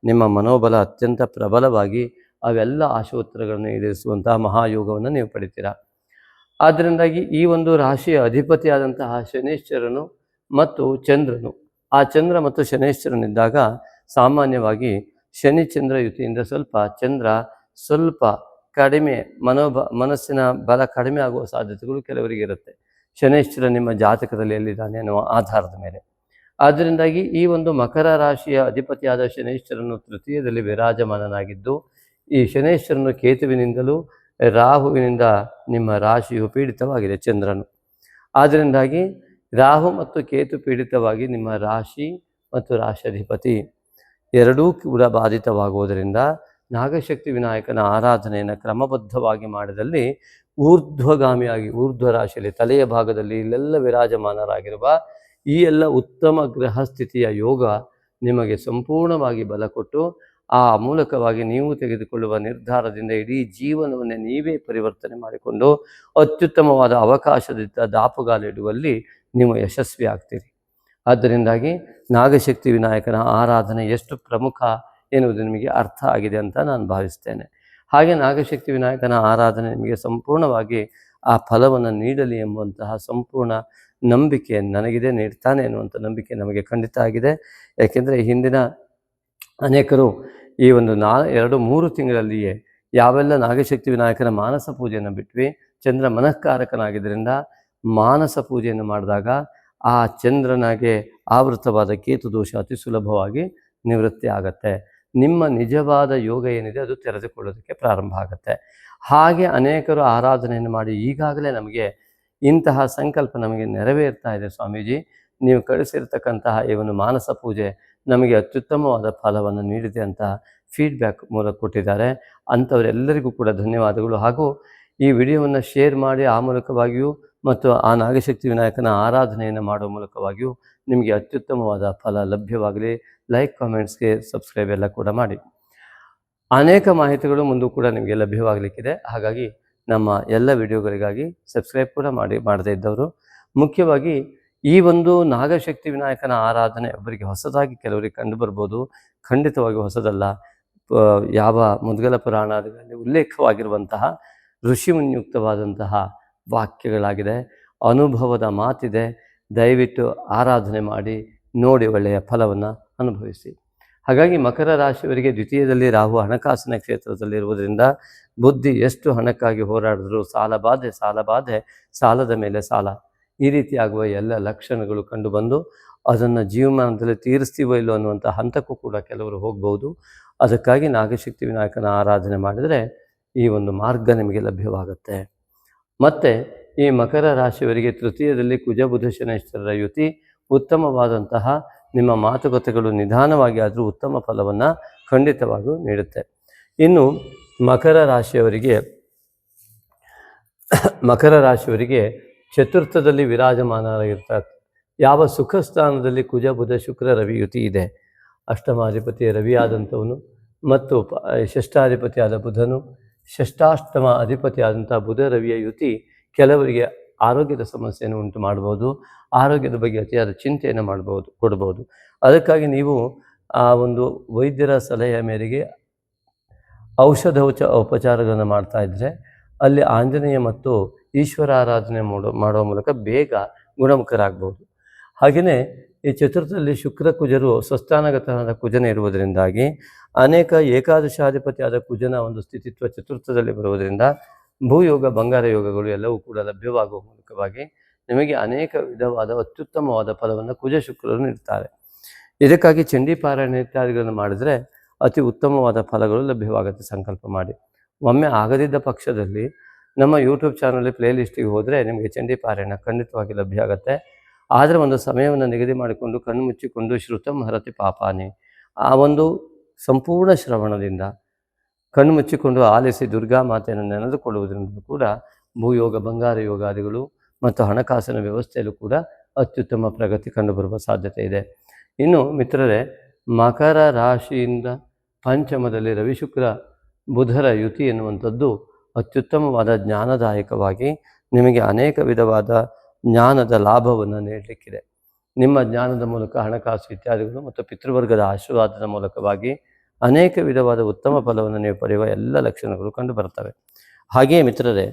ನಿಮ್ಮ ಮನೋಬಲ ಅತ್ಯಂತ ಪ್ರಬಲವಾಗಿ ಅವೆಲ್ಲ ಆಶೋತ್ತರಗಳನ್ನು ಈಡೇರಿಸುವಂತಹ ಮಹಾಯೋಗವನ್ನು ನೀವು ಪಡಿತೀರಾ. ಆದ್ದರಿಂದಾಗಿ ಈ ಒಂದು ರಾಶಿಯ ಅಧಿಪತಿಯಾದಂತಹ ಶನೈಶ್ಚರನು ಮತ್ತು ಚಂದ್ರನು, ಆ ಚಂದ್ರ ಮತ್ತು ಶನೈಶ್ಚರನಿದ್ದಾಗ ಸಾಮಾನ್ಯವಾಗಿ ಶನಿ ಚಂದ್ರ ಯುತಿಯಿಂದ ಚಂದ್ರ ಸ್ವಲ್ಪ ಕಡಿಮೆ ಮನಸ್ಸಿನ ಬಲ ಕಡಿಮೆ ಆಗುವ ಸಾಧ್ಯತೆಗಳು ಕೆಲವರಿಗೆ ಇರುತ್ತೆ, ಶನೈಶ್ಚರ ನಿಮ್ಮ ಜಾತಕದಲ್ಲಿ ಎಲ್ಲಿದ್ದಾನೆ ಅನ್ನುವ ಆಧಾರದ ಮೇಲೆ. ಆದ್ದರಿಂದಾಗಿ ಈ ಒಂದು ಮಕರ ರಾಶಿಯ ಅಧಿಪತಿಯಾದ ಶನೈಶ್ಚರನು ತೃತೀಯದಲ್ಲಿ ವಿರಾಜಮಾನನಾಗಿದ್ದು, ಈ ಶನೈಶ್ಚರನು ಕೇತುವಿನಿಂದಲೂ ರಾಹುವಿನಿಂದ ನಿಮ್ಮ ರಾಶಿಯು ಪೀಡಿತವಾಗಿದೆ, ಚಂದ್ರನು. ಆದ್ದರಿಂದಾಗಿ ರಾಹು ಮತ್ತು ಕೇತು ಪೀಡಿತವಾಗಿ ನಿಮ್ಮ ರಾಶಿ ಮತ್ತು ರಾಶಿಯಾಧಿಪತಿ ಎರಡೂ ಕೂಡ ಬಾಧಿತವಾಗುವುದರಿಂದ ನಾಗಶಕ್ತಿ ವಿನಾಯಕನ ಆರಾಧನೆಯನ್ನು ಕ್ರಮಬದ್ಧವಾಗಿ ಮಾಡಿದಲ್ಲಿ ಊರ್ಧ್ವಗಾಮಿಯಾಗಿ, ಊರ್ಧ್ವ ರಾಶಿಯಲ್ಲಿ ತಲೆಯ ಭಾಗದಲ್ಲಿ ಇಲ್ಲೆಲ್ಲ ವಿರಾಜಮಾನರಾಗಿರುವ ಈ ಎಲ್ಲ ಉತ್ತಮ ಗ್ರಹ ಸ್ಥಿತಿಯ ಯೋಗ ನಿಮಗೆ ಸಂಪೂರ್ಣವಾಗಿ ಬಲ ಕೊಟ್ಟು ಆ ಮೂಲಕವಾಗಿ ನೀವು ತೆಗೆದುಕೊಳ್ಳುವ ನಿರ್ಧಾರದಿಂದ ಇಡೀ ಜೀವನವನ್ನೇ ನೀವೇ ಪರಿವರ್ತನೆ ಮಾಡಿಕೊಂಡು ಅತ್ಯುತ್ತಮವಾದ ಅವಕಾಶದಿಂದ ದಾಪುಗಾಲಿಡುವಲ್ಲಿ ನೀವು ಯಶಸ್ವಿ ಆಗ್ತೀರಿ. ಆದ್ದರಿಂದಾಗಿ ನಾಗಶಕ್ತಿ ವಿನಾಯಕನ ಆರಾಧನೆ ಎಷ್ಟು ಪ್ರಮುಖ ಎನ್ನುವುದು ನಿಮಗೆ ಅರ್ಥ ಆಗಿದೆ ಅಂತ ನಾನು ಭಾವಿಸ್ತೇನೆ. ಹಾಗೆ ನಾಗಶಕ್ತಿ ವಿನಾಯಕನ ಆರಾಧನೆ ನಿಮಗೆ ಸಂಪೂರ್ಣವಾಗಿ ಆ ಫಲವನ್ನು ನೀಡಲಿ ಎಂಬುವಂತಹ ಸಂಪೂರ್ಣ ನಂಬಿಕೆ ನನಗಿದೆ, ನೀಡ್ತಾನೆ ಎನ್ನುವಂಥ ನಂಬಿಕೆ ನಮಗೆ ಖಂಡಿತ ಆಗಿದೆ. ಯಾಕೆಂದರೆ ಹಿಂದಿನ ಅನೇಕರು ಈ ಒಂದು 2-3 ತಿಂಗಳಲ್ಲಿಯೇ ಯಾವೆಲ್ಲ ನಾಗಶಕ್ತಿ ವಿನಾಯಕನ ಮಾನಸ ಪೂಜೆಯನ್ನು ಬಿಟ್ವಿ, ಚಂದ್ರ ಮನಃಕಾರಕನಾಗಿದ್ದರಿಂದ ಮಾನಸ ಪೂಜೆಯನ್ನು ಮಾಡಿದಾಗ ಆ ಚಂದ್ರನಿಗೆ ಆವೃತವಾದ ಕೇತು ದೋಷ ಅತಿ ಸುಲಭವಾಗಿ ನಿವೃತ್ತಿ ಆಗತ್ತೆ. ನಿಮ್ಮ ನಿಜವಾದ ಯೋಗ ಏನಿದೆ ಅದು ತೆರೆದುಕೊಳ್ಳೋದಕ್ಕೆ ಪ್ರಾರಂಭ ಆಗುತ್ತೆ. ಹಾಗೆ ಅನೇಕರು ಆರಾಧನೆಯನ್ನು ಮಾಡಿ ಈಗಾಗಲೇ ನಮಗೆ ಇಂತಹ ಸಂಕಲ್ಪ ನಮಗೆ ನೆರವೇರ್ತಾ ಇದೆ ಸ್ವಾಮೀಜಿ, ನೀವು ಕಳಿಸಿರ್ತಕ್ಕಂತಹ ಈ ಒಂದು ಮಾನಸ ಪೂಜೆ ನಮಗೆ ಅತ್ಯುತ್ತಮವಾದ ಫಲವನ್ನು ನೀಡಿದೆ ಅಂತ ಫೀಡ್ಬ್ಯಾಕ್ ಮೂಲಕ ಕೊಟ್ಟಿದ್ದಾರೆ. ಅಂಥವರೆಲ್ಲರಿಗೂ ಕೂಡ ಧನ್ಯವಾದಗಳು. ಹಾಗೂ ಈ ವಿಡಿಯೋವನ್ನು ಶೇರ್ ಮಾಡಿ ಆ ಮೂಲಕವಾಗಿಯೂ ಮತ್ತು ಆ ನಾಗಶಕ್ತಿ ವಿನಾಯಕನ ಆರಾಧನೆಯನ್ನು ಮಾಡುವ ಮೂಲಕವಾಗಿಯೂ ನಿಮಗೆ ಅತ್ಯುತ್ತಮವಾದ ಫಲ ಲಭ್ಯವಾಗಲಿ. ಲೈಕ್, ಕಾಮೆಂಟ್ಸ್ಗೆ ಸಬ್ಸ್ಕ್ರೈಬ್ ಎಲ್ಲ ಕೂಡ ಮಾಡಿ. ಅನೇಕ ಮಾಹಿತಿಗಳು ಮುಂದೂ ಕೂಡ ನಿಮಗೆ ಲಭ್ಯವಾಗಲಿಕ್ಕಿದೆ. ಹಾಗಾಗಿ ನಮ್ಮ ಎಲ್ಲ ವಿಡಿಯೋಗಳಿಗಾಗಿ ಸಬ್ಸ್ಕ್ರೈಬ್ ಕೂಡ ಮಾಡದೇ ಇದ್ದವರು, ಮುಖ್ಯವಾಗಿ ಈ ಒಂದು ನಾಗಶಕ್ತಿ ವಿನಾಯಕನ ಆರಾಧನೆ ಒಬ್ಬರಿಗೆ ಹೊಸದಾಗಿ ಕೆಲವರಿಗೆ ಕಂಡು ಬರ್ಬೋದು. ಖಂಡಿತವಾಗಿ ಹೊಸದಲ್ಲ. ಯಾವ ಮುದ್ಗಲ ಪುರಾಣದಲ್ಲಿ ಉಲ್ಲೇಖವಾಗಿರುವಂತಹ ಋಷಿಮುನ್ಯುಕ್ತವಾದಂತಹ ವಾಕ್ಯಗಳಾಗಿದೆ, ಅನುಭವದ ಮಾತಿದೆ. ದಯವಿಟ್ಟು ಆರಾಧನೆ ಮಾಡಿ ನೋಡಿ ಒಳ್ಳೆಯ ಫಲವನ್ನು ಅನುಭವಿಸಿ. ಹಾಗಾಗಿ ಮಕರ ರಾಶಿಯವರಿಗೆ ದ್ವಿತೀಯದಲ್ಲಿ ರಾಹು ಹಣಕಾಸಿನ ಕ್ಷೇತ್ರದಲ್ಲಿರುವುದರಿಂದ ಬುದ್ಧಿ ಎಷ್ಟು ಹಣಕ್ಕಾಗಿ ಹೋರಾಡಿದ್ರು ಸಾಲಬಾಧೆ ಸಾಲದ ಮೇಲೆ ಸಾಲ, ಈ ರೀತಿಯಾಗುವ ಎಲ್ಲ ಲಕ್ಷಣಗಳು ಕಂಡುಬಂದು ಅದನ್ನು ಜೀವಮಾನದಲ್ಲಿ ತೀರಿಸ್ತೀವೋ ಇಲ್ಲೋ ಅನ್ನುವಂಥ ಹಂತಕ್ಕೂ ಕೂಡ ಕೆಲವರು ಹೋಗ್ಬೋದು. ಅದಕ್ಕಾಗಿ ನಾಗಶಕ್ತಿ ವಿನಾಯಕನ ಆರಾಧನೆ ಮಾಡಿದರೆ ಈ ಒಂದು ಮಾರ್ಗ ನಿಮಗೆ ಲಭ್ಯವಾಗುತ್ತೆ. ಮತ್ತು ಈ ಮಕರ ರಾಶಿಯವರಿಗೆ ತೃತೀಯದಲ್ಲಿ ಕುಜ ಬುಧ ಶನೈಶ್ವರರ ಯುತಿ ಉತ್ತಮವಾದಂತಹ ನಿಮ್ಮ ಮಾತುಕತೆಗಳು ನಿಧಾನವಾಗಿ ಆದರೂ ಉತ್ತಮ ಫಲವನ್ನು ಖಂಡಿತವಾಗಿಯೂ ನೀಡುತ್ತೆ. ಇನ್ನು ಮಕರ ರಾಶಿಯವರಿಗೆ ಚತುರ್ಥದಲ್ಲಿ ವಿರಾಜಮಾನರಾಗಿರ್ತಾರೆ. ಯಾವ ಸುಖ ಸ್ಥಾನದಲ್ಲಿ ಕುಜ ಬುಧ ಶುಕ್ರ ರವಿ ಯುತಿ ಇದೆ, ಅಷ್ಟಮಾಧಿಪತಿ ರವಿಯಾದಂಥವನು ಮತ್ತು ಷಷ್ಠಾಧಿಪತಿಯಾದ ಬುಧನು, ಷಷ್ಠಾಷ್ಟಮ ಅಧಿಪತಿಯಾದಂಥ ಬುಧ ರವಿಯ ಯುತಿ ಕೆಲವರಿಗೆ ಆರೋಗ್ಯದ ಸಮಸ್ಯೆಯನ್ನು ಉಂಟು ಮಾಡ್ಬೋದು. ಆರೋಗ್ಯದ ಬಗ್ಗೆ ಅತಿಯಾದ ಚಿಂತೆಯನ್ನು ಕೊಡ್ಬೋದು. ಅದಕ್ಕಾಗಿ ನೀವು ಆ ಒಂದು ವೈದ್ಯರ ಸಲಹೆಯ ಮೇರೆಗೆ ಉಪಚಾರಗಳನ್ನು ಮಾಡ್ತಾ ಇದ್ದರೆ ಅಲ್ಲಿ ಆಂಜನೇಯ ಮತ್ತು ಈಶ್ವರ ಆರಾಧನೆ ಮಾಡುವ ಮೂಲಕ ಬೇಗ ಗುಣಮುಖರಾಗ್ಬೋದು. ಹಾಗೆಯೇ ಈ ಚತುರ್ಥದಲ್ಲಿ ಶುಕ್ರ ಕುಜರು ಸ್ವಸ್ಥಾನಗತನಾದ ಕುಜನ ಇರುವುದರಿಂದಾಗಿ ಅನೇಕ ಏಕಾದಶಾಧಿಪತಿಯಾದ ಕುಜನ ಒಂದು ಸ್ಥಿತಿತ್ವ ಚತುರ್ಥದಲ್ಲಿ ಬರುವುದರಿಂದ ಭೂಯೋಗ ಬಂಗಾರ ಯೋಗಗಳು ಎಲ್ಲವೂ ಕೂಡ ಲಭ್ಯವಾಗುವ ಮೂಲಕವಾಗಿ ನಿಮಗೆ ಅನೇಕ ವಿಧವಾದ ಅತ್ಯುತ್ತಮವಾದ ಫಲವನ್ನು ಕುಜ ಶುಕ್ರರು ನೀಡ್ತಾರೆ. ಇದಕ್ಕಾಗಿ ಚಂಡಿ ಪಾರಾಯಣ ಇತ್ಯಾದಿಗಳನ್ನು ಮಾಡಿದರೆ ಅತಿ ಉತ್ತಮವಾದ ಫಲಗಳು ಲಭ್ಯವಾಗುತ್ತೆ. ಸಂಕಲ್ಪ ಮಾಡಿ. ಒಮ್ಮೆ ಆಗದಿದ್ದ ಪಕ್ಷದಲ್ಲಿ ನಮ್ಮ ಯೂಟ್ಯೂಬ್ ಚಾನಲ್ ಪ್ಲೇಲಿಸ್ಟಿಗೆ ಹೋದರೆ ನಿಮಗೆ ಚಂಡಿ ಪಾರಾಯಣ ಖಂಡಿತವಾಗಿ ಲಭ್ಯ ಆಗುತ್ತೆ. ಆದರೆ ಒಂದು ಸಮಯವನ್ನು ನಿಗದಿ ಮಾಡಿಕೊಂಡು ಕಣ್ಣು ಮುಚ್ಚಿಕೊಂಡು ಶ್ರುತಂ ಹರತಿ ಪಾಪಾನಿ, ಆ ಒಂದು ಸಂಪೂರ್ಣ ಶ್ರವಣದಿಂದ ಕಣ್ಣು ಮುಚ್ಚಿಕೊಂಡು ಆಲಿಸಿ ದುರ್ಗಾ ಮಾತೆಯನ್ನು ನೆನೆದುಕೊಳ್ಳುವುದರಿಂದ ಕೂಡ ಭೂಯೋಗ ಬಂಗಾರ ಯೋಗಾದಿಗಳು ಮತ್ತು ಹಣಕಾಸಿನ ವ್ಯವಸ್ಥೆಯಲ್ಲೂ ಕೂಡ ಅತ್ಯುತ್ತಮ ಪ್ರಗತಿ ಕಂಡುಬರುವ ಸಾಧ್ಯತೆ ಇದೆ. ಇನ್ನು ಮಿತ್ರರೇ, ಮಕರ ರಾಶಿಯಿಂದ ಪಂಚಮದಲ್ಲಿ ರವಿಶುಕ್ರ ಬುಧರ ಯುತಿ ಎನ್ನುವಂಥದ್ದು ಅತ್ಯುತ್ತಮವಾದ ಜ್ಞಾನದಾಯಕವಾಗಿ ನಿಮಗೆ ಅನೇಕ ವಿಧವಾದ ಜ್ಞಾನದ ಲಾಭವನ್ನು ನೀಡಲಿಕ್ಕಿದೆ. ನಿಮ್ಮ ಜ್ಞಾನದ ಮೂಲಕ ಹಣಕಾಸು ಇತ್ಯಾದಿಗಳು ಮತ್ತು ಪಿತೃವರ್ಗದ ಆಶೀರ್ವಾದದ ಮೂಲಕವಾಗಿ ಅನೇಕ ವಿಧವಾದ ಉತ್ತಮ ಫಲವನ್ನು ನೀವು ಪಡೆಯುವ ಎಲ್ಲ ಲಕ್ಷಣಗಳು ಕಂಡು ಬರ್ತವೆ. ಹಾಗೆಯೇ ಮಿತ್ರರೇ,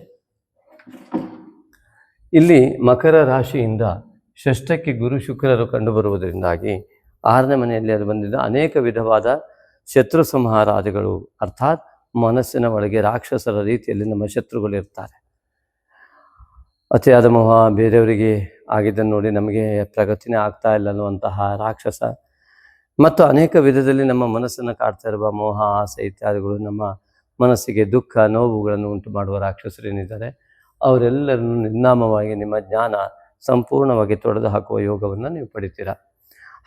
ಇಲ್ಲಿ ಮಕರ ರಾಶಿಯಿಂದ ಷಷ್ಠಕ್ಕೆ ಗುರು ಶುಕ್ರರು ಕಂಡುಬರುವುದರಿಂದಾಗಿ 6ನೇ ಮನೆಯಲ್ಲಿ ಅದು ಬಂದಿದ್ದ ಅನೇಕ ವಿಧವಾದ ಶತ್ರು ಸಂಹಾರಾದಿಗಳು, ಅರ್ಥಾತ್ ಮನಸ್ಸಿನ ಒಳಗೆ ರಾಕ್ಷಸರ ರೀತಿಯಲ್ಲಿ ನಮ್ಮ ಶತ್ರುಗಳು ಇರ್ತಾರೆ. ಅತಿಯಾದ ಮೋಹ, ಬೇರೆಯವರಿಗೆ ಆಗಿದ್ದನ್ನು ನೋಡಿ ನಮಗೆ ಪ್ರಗತಿನೇ ಆಗ್ತಾ ಇಲ್ಲ ಅನ್ನುವಂತಹ ರಾಕ್ಷಸ, ಮತ್ತು ಅನೇಕ ವಿಧದಲ್ಲಿ ನಮ್ಮ ಮನಸ್ಸನ್ನು ಕಾಡ್ತಾ ಇರುವ ಮೋಹ, ಆಸೆ ಇತ್ಯಾದಿಗಳು ನಮ್ಮ ಮನಸ್ಸಿಗೆ ದುಃಖ ನೋವುಗಳನ್ನು ಉಂಟು ಮಾಡುವ ರಾಕ್ಷಸರೇನಿದ್ದಾರೆ ಅವರೆಲ್ಲರನ್ನು ನಿರ್ನಾಮವಾಗಿ ನಿಮ್ಮ ಜ್ಞಾನ ಸಂಪೂರ್ಣವಾಗಿ ತೊಡೆದು ಹಾಕುವ ಯೋಗವನ್ನು ನೀವು ಪಡಿತೀರಾ.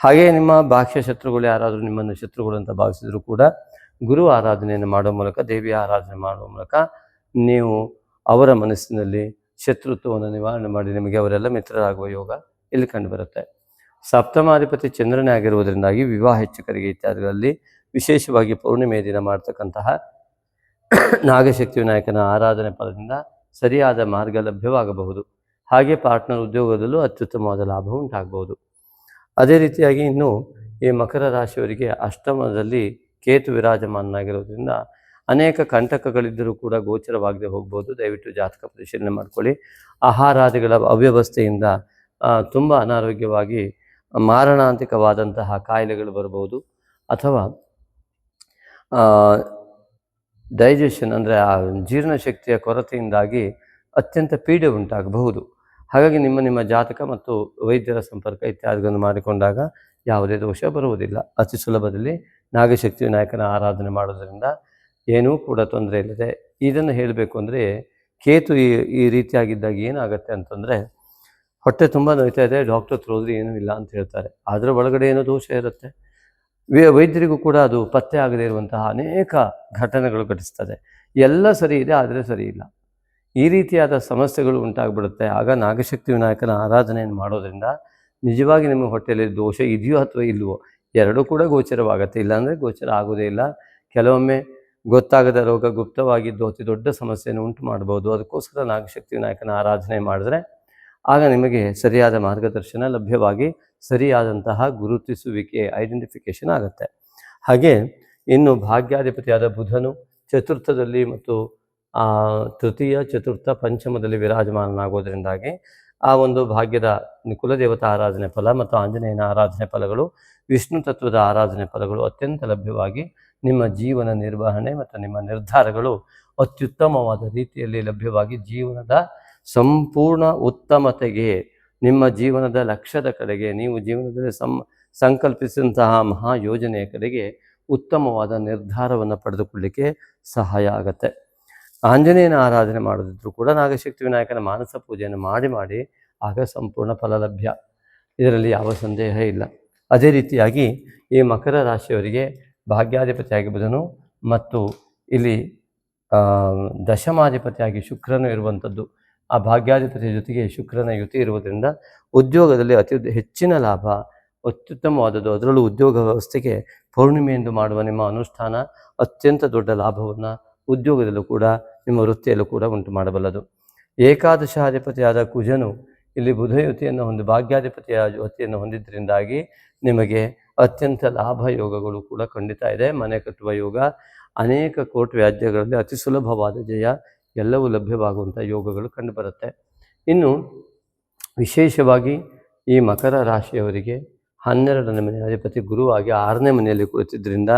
ಹಾಗೆಯೇ ನಿಮ್ಮ ಬಾಹ್ಯ ಶತ್ರುಗಳು ಯಾರಾದರೂ ನಿಮ್ಮನ್ನು ಶತ್ರುಗಳು ಅಂತ ಭಾವಿಸಿದರೂ ಕೂಡ ಗುರು ಆರಾಧನೆಯನ್ನು ಮಾಡುವ ಮೂಲಕ, ದೇವಿಯ ಆರಾಧನೆ ಮಾಡುವ ಮೂಲಕ ನೀವು ಅವರ ಮನಸ್ಸಿನಲ್ಲಿ ಶತ್ರುತ್ವವನ್ನು ನಿವಾರಣೆ ಮಾಡಿ ನಿಮಗೆ ಅವರೆಲ್ಲ ಮಿತ್ರರಾಗುವ ಯೋಗ ಇಲ್ಲಿ ಕಂಡುಬರುತ್ತೆ. ಸಪ್ತಮಾಧಿಪತಿ ಚಂದ್ರನೇ ಆಗಿರುವುದರಿಂದಾಗಿ ವಿವಾಹ ಹೆಚ್ಚುಕರಿಗೆ ಇತ್ಯಾದಿಗಳಲ್ಲಿ ವಿಶೇಷವಾಗಿ ಪೌರ್ಣಿಮೆಯ ದಿನ ಮಾಡ್ತಕ್ಕಂತಹ ನಾಗಶಕ್ತಿ ವಿನಾಯಕನ ಆರಾಧನೆ ಫಲದಿಂದ ಸರಿಯಾದ ಮಾರ್ಗ ಲಭ್ಯವಾಗಬಹುದು. ಹಾಗೆ ಪಾರ್ಟ್ನರ್ ಉದ್ಯೋಗದಲ್ಲೂ ಅತ್ಯುತ್ತಮವಾದ ಲಾಭ ಉಂಟಾಗಬಹುದು. ಅದೇ ರೀತಿಯಾಗಿ ಇನ್ನು ಈ ಮಕರ ರಾಶಿಯವರಿಗೆ ಅಷ್ಟಮದಲ್ಲಿ ಕೇತು ವಿರಾಜಮಾನನಾಗಿರೋದ್ರಿಂದ ಅನೇಕ ಕಂಟಕಗಳಿದ್ದರೂ ಕೂಡ ಗೋಚರವಾಗದೆ ಹೋಗ್ಬೋದು. ದಯವಿಟ್ಟು ಜಾತಕ ಪರಿಶೀಲನೆ ಮಾಡ್ಕೊಳ್ಳಿ. ಆಹಾರಾದಿಗಳ ಅವ್ಯವಸ್ಥೆಯಿಂದ ತುಂಬ ಅನಾರೋಗ್ಯವಾಗಿ ಮಾರಣಾಂತಿಕವಾದಂತಹ ಕಾಯಿಲೆಗಳು ಬರಬಹುದು, ಅಥವಾ ಡೈಜೆಷನ್ ಅಂದರೆ ಆ ಜೀರ್ಣಶಕ್ತಿಯ ಕೊರತೆಯಿಂದಾಗಿ ಅತ್ಯಂತ ಪೀಡೆ ಉಂಟಾಗಬಹುದು. ಹಾಗಾಗಿ ನಿಮ್ಮ ಜಾತಕ ಮತ್ತು ವೈದ್ಯರ ಸಂಪರ್ಕ ಇತ್ಯಾದಿಗಳನ್ನು ಮಾಡಿಕೊಂಡಾಗ ಯಾವುದೇ ದೋಷ ಬರುವುದಿಲ್ಲ. ಅತಿ ಸುಲಭದಲ್ಲಿ ನಾಗಶಕ್ತಿ ವಿನಾಯಕನ ಆರಾಧನೆ ಮಾಡೋದರಿಂದ ಏನೂ ಕೂಡ ತೊಂದರೆ ಇಲ್ಲದೆ. ಇದನ್ನು ಹೇಳಬೇಕು ಅಂದರೆ ಕೇತು ಈ ರೀತಿಯಾಗಿದ್ದಾಗ ಏನಾಗುತ್ತೆ ಅಂತಂದರೆ, ಹೊಟ್ಟೆ ತುಂಬ ನೋಯ್ತಾ ಇದೆ, ಡಾಕ್ಟರ್ ಹತ್ರ ಹೋದ್ರೆ ಏನೂ ಇಲ್ಲ ಅಂತ ಹೇಳ್ತಾರೆ. ಅದರ ಒಳಗಡೆ ಏನೋ ದೋಷ ಇರುತ್ತೆ. ವೈದ್ಯರಿಗೂ ಕೂಡ ಅದು ಪತ್ತೆ ಆಗದೇ ಇರುವಂತಹ ಅನೇಕ ಘಟನೆಗಳು ಘಟಿಸ್ತದೆ. ಎಲ್ಲ ಸರಿ ಇದೆ, ಆದರೆ ಸರಿ ಇಲ್ಲ. ಈ ರೀತಿಯಾದ ಸಮಸ್ಯೆಗಳು ಉಂಟಾಗ್ಬಿಡುತ್ತೆ. ಆಗ ನಾಗಶಕ್ತಿ ವಿನಾಯಕನ ಆರಾಧನೆಯನ್ನು ಮಾಡೋದ್ರಿಂದ ನಿಜವಾಗಿ ನಿಮ್ಮ ಹೊಟ್ಟೆಯಲ್ಲಿ ದೋಷ ಇದೆಯೋ ಅಥವಾ ಇಲ್ವೋ ಎರಡೂ ಕೂಡ ಗೋಚರವಾಗುತ್ತೆ. ಇಲ್ಲಾಂದರೆ ಗೋಚರ ಆಗೋದೇ ಇಲ್ಲ. ಕೆಲವೊಮ್ಮೆ ಗೊತ್ತಾಗದ ರೋಗ ಗುಪ್ತವಾಗಿದ್ದು ಅತಿ ದೊಡ್ಡ ಸಮಸ್ಯೆಯನ್ನು ಉಂಟು ಮಾಡ್ಬೋದು. ಅದಕ್ಕೋಸ್ಕರ ನಾಗಶಕ್ತಿ ವಿನಾಯಕನ ಆರಾಧನೆ ಮಾಡಿದ್ರೆ ಆಗ ನಿಮಗೆ ಸರಿಯಾದ ಮಾರ್ಗದರ್ಶನ ಲಭ್ಯವಾಗಿ ಸರಿಯಾದಂತಹ ಗುರುತಿಸುವಿಕೆ, ಐಡೆಂಟಿಫಿಕೇಶನ್ ಆಗುತ್ತೆ. ಹಾಗೆ ಇನ್ನು ಭಾಗ್ಯಾಧಿಪತಿಯಾದ ಬುಧನು ಚತುರ್ಥದಲ್ಲಿ ಮತ್ತು ತೃತೀಯ, ಚತುರ್ಥ, ಪಂಚಮದಲ್ಲಿ ವಿರಾಜಮಾನನಾಗೋದ್ರಿಂದಾಗಿ ಆ ಒಂದು ಭಾಗ್ಯದ ಕುಲದೇವತಾ ಆರಾಧನೆ ಫಲ ಮತ್ತು ಆಂಜನೇಯನ ಆರಾಧನೆ ಫಲಗಳು, ವಿಷ್ಣು ತತ್ವದ ಆರಾಧನೆ ಫಲಗಳು ಅತ್ಯಂತ ಲಭ್ಯವಾಗಿ ನಿಮ್ಮ ಜೀವನ ನಿರ್ವಹಣೆ ಮತ್ತು ನಿಮ್ಮ ನಿರ್ಧಾರಗಳು ಅತ್ಯುತ್ತಮವಾದ ರೀತಿಯಲ್ಲಿ ಲಭ್ಯವಾಗಿ ಜೀವನದ ಸಂಪೂರ್ಣ ಉತ್ತಮತೆಗೆ, ನಿಮ್ಮ ಜೀವನದ ಲಕ್ಷ್ಯದ ಕಡೆಗೆ, ನೀವು ಜೀವನದಲ್ಲಿ ಸಂಕಲ್ಪಿಸಿದಂತಹ ಮಹಾ ಯೋಜನೆಯ ಕಡೆಗೆ ಉತ್ತಮವಾದ ನಿರ್ಧಾರವನ್ನು ಪಡೆದುಕೊಳ್ಳಲಿಕ್ಕೆ ಸಹಾಯ ಆಗುತ್ತೆ. ಆಂಜನೇಯನ ಆರಾಧನೆ ಮಾಡೋದಿದ್ರು ಕೂಡ ನಾಗಶಕ್ತಿ ವಿನಾಯಕನ ಮಾನಸ ಪೂಜೆಯನ್ನು ಮಾಡಿ ಆಗ ಸಂಪೂರ್ಣ ಫಲ ಲಭ್ಯ. ಇದರಲ್ಲಿ ಯಾವ ಸಂದೇಹ ಇಲ್ಲ. ಅದೇ ರೀತಿಯಾಗಿ ಈ ಮಕರ ರಾಶಿಯವರಿಗೆ ಭಾಗ್ಯಾಧಿಪತಿಯಾಗಿ ಬುಧನು ಮತ್ತು ಇಲ್ಲಿ ದಶಮಾಧಿಪತಿಯಾಗಿ ಶುಕ್ರನು ಇರುವಂಥದ್ದು. ಆ ಭಾಗ್ಯಾಧಿಪತಿಯ ಜೊತೆಗೆ ಶುಕ್ರನ ಯುತಿ ಇರುವುದರಿಂದ ಉದ್ಯೋಗದಲ್ಲಿ ಹೆಚ್ಚಿನ ಲಾಭ, ಅತ್ಯುತ್ತಮವಾದದ್ದು. ಅದರಲ್ಲೂ ಉದ್ಯೋಗ ವ್ಯವಸ್ಥೆಗೆ ಪೌರ್ಣಿಮೆಯೆಂದು ಮಾಡುವ ನಿಮ್ಮ ಅನುಷ್ಠಾನ ಅತ್ಯಂತ ದೊಡ್ಡ ಲಾಭವನ್ನು ಉದ್ಯೋಗದಲ್ಲೂ ಕೂಡ ನಿಮ್ಮ ವೃತ್ತಿಯಲ್ಲೂ ಕೂಡ ಉಂಟು ಮಾಡಬಲ್ಲದು. ಏಕಾದಶಾಧಿಪತಿಯಾದ ಕುಜನು ಇಲ್ಲಿ ಬುಧಯುತಿಯನ್ನು ಭಾಗ್ಯಾಧಿಪತಿಯ ಯುತಿಯನ್ನು ಹೊಂದಿದ್ದರಿಂದಾಗಿ ನಿಮಗೆ ಅತ್ಯಂತ ಲಾಭ ಯೋಗಗಳು ಕೂಡ ಖಂಡಿತ ಇದೆ. ಮನೆ ಕಟ್ಟುವ ಯೋಗ, ಅನೇಕ ಕೋರ್ಟ್ ವ್ಯಾಜ್ಯಗಳಲ್ಲಿ ಅತಿ ಸುಲಭವಾದ ಜಯ ಎಲ್ಲವೂ ಲಭ್ಯವಾಗುವಂಥ ಯೋಗಗಳು ಕಂಡುಬರುತ್ತೆ. ಇನ್ನು ವಿಶೇಷವಾಗಿ ಈ ಮಕರ ರಾಶಿಯವರಿಗೆ 12ನೇ ಮನೆ ಅಧಿಪತಿ ಗುರುವಾಗಿ 6ನೇ ಮನೆಯಲ್ಲಿ ಕುಳಿತಿದ್ದರಿಂದ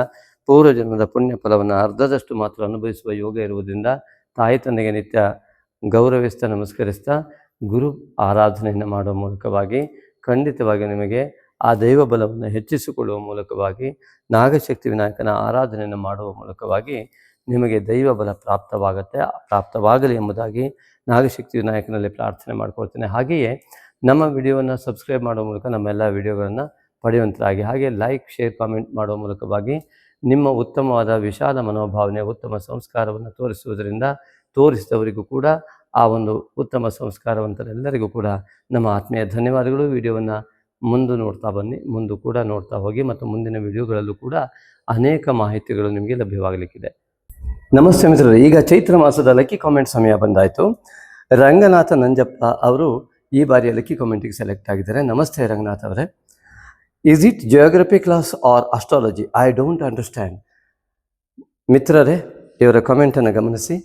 ಪೂರ್ವಜನ್ಮದ ಪುಣ್ಯ ಫಲವನ್ನು ಅರ್ಧದಷ್ಟು ಮಾತ್ರ ಅನುಭವಿಸುವ ಯೋಗ ಇರುವುದರಿಂದ ತಾಯಿ ತಂದೆಗೆ ನಿತ್ಯ ಗೌರವಿಸ್ತಾ ನಮಸ್ಕರಿಸ್ತಾ ಗುರು ಆರಾಧನೆಯನ್ನು ಮಾಡುವ ಮೂಲಕವಾಗಿ ಖಂಡಿತವಾಗಿ ನಿಮಗೆ ಆ ದೈವ ಬಲವನ್ನು ಹೆಚ್ಚಿಸಿಕೊಳ್ಳುವ ಮೂಲಕವಾಗಿ ನಾಗಶಕ್ತಿ ವಿನಾಯಕನ ಆರಾಧನೆಯನ್ನು ಮಾಡುವ ಮೂಲಕವಾಗಿ ನಿಮಗೆ ದೈವ ಬಲ ಪ್ರಾಪ್ತವಾಗಲಿ ಎಂಬುದಾಗಿ ನಾಗಶಕ್ತಿ ವಿನಾಯಕನಲ್ಲಿ ಪ್ರಾರ್ಥನೆ ಮಾಡ್ಕೊಳ್ತೇನೆ. ಹಾಗೆಯೇ ನಮ್ಮ ವಿಡಿಯೋವನ್ನು ಸಬ್ಸ್ಕ್ರೈಬ್ ಮಾಡುವ ಮೂಲಕ ನಮ್ಮೆಲ್ಲ ವಿಡಿಯೋಗಳನ್ನು ಪಡೆಯುವಂತಾಗಿ, ಹಾಗೆ ಲೈಕ್, ಶೇರ್, ಕಾಮೆಂಟ್ ಮಾಡುವ ಮೂಲಕವಾಗಿ ನಿಮ್ಮ ಉತ್ತಮವಾದ ವಿಶಾಲ ಮನೋಭಾವನೆ, ಉತ್ತಮ ಸಂಸ್ಕಾರವನ್ನು ತೋರಿಸಿದವರಿಗೂ ಕೂಡ ಆ ಒಂದು ಉತ್ತಮ ಸಂಸ್ಕಾರವಂತರೆಲ್ಲರಿಗೂ ಕೂಡ ನಮ್ಮ ಆತ್ಮೀಯ ಧನ್ಯವಾದಗಳು. ವಿಡಿಯೋವನ್ನು ಮುಂದೆ ಕೂಡ ನೋಡ್ತಾ ಹೋಗಿ ಮತ್ತು ಮುಂದಿನ ವಿಡಿಯೋಗಳಲ್ಲೂ ಕೂಡ ಅನೇಕ ಮಾಹಿತಿಗಳು ನಿಮಗೆ ಲಭ್ಯವಾಗಲಿಕ್ಕಿದೆ. ನಮಸ್ತೆ ಮಿತ್ರರೇ, ಈಗ ಚೈತ್ರ ಮಾಸದ ಲಕ್ಕಿ ಕಾಮೆಂಟ್ ಸಮಯ ಬಂದಾಯಿತು. ರಂಗನಾಥ ನಂಜಪ್ಪ ಅವರು ಈ ಬಾರಿಯ ಲಕ್ಕಿ ಕಾಮೆಂಟಿಗೆ ಸೆಲೆಕ್ಟ್ ಆಗಿದ್ದಾರೆ. ನಮಸ್ತೆ ರಂಗನಾಥ್ ಅವರೇ. Is it geography class or astrology? I don't understand. ಮಿತ್ರರೇ, ಇವರ ಕಾಮೆಂಟನ್ನು ಗಮನಿಸಿ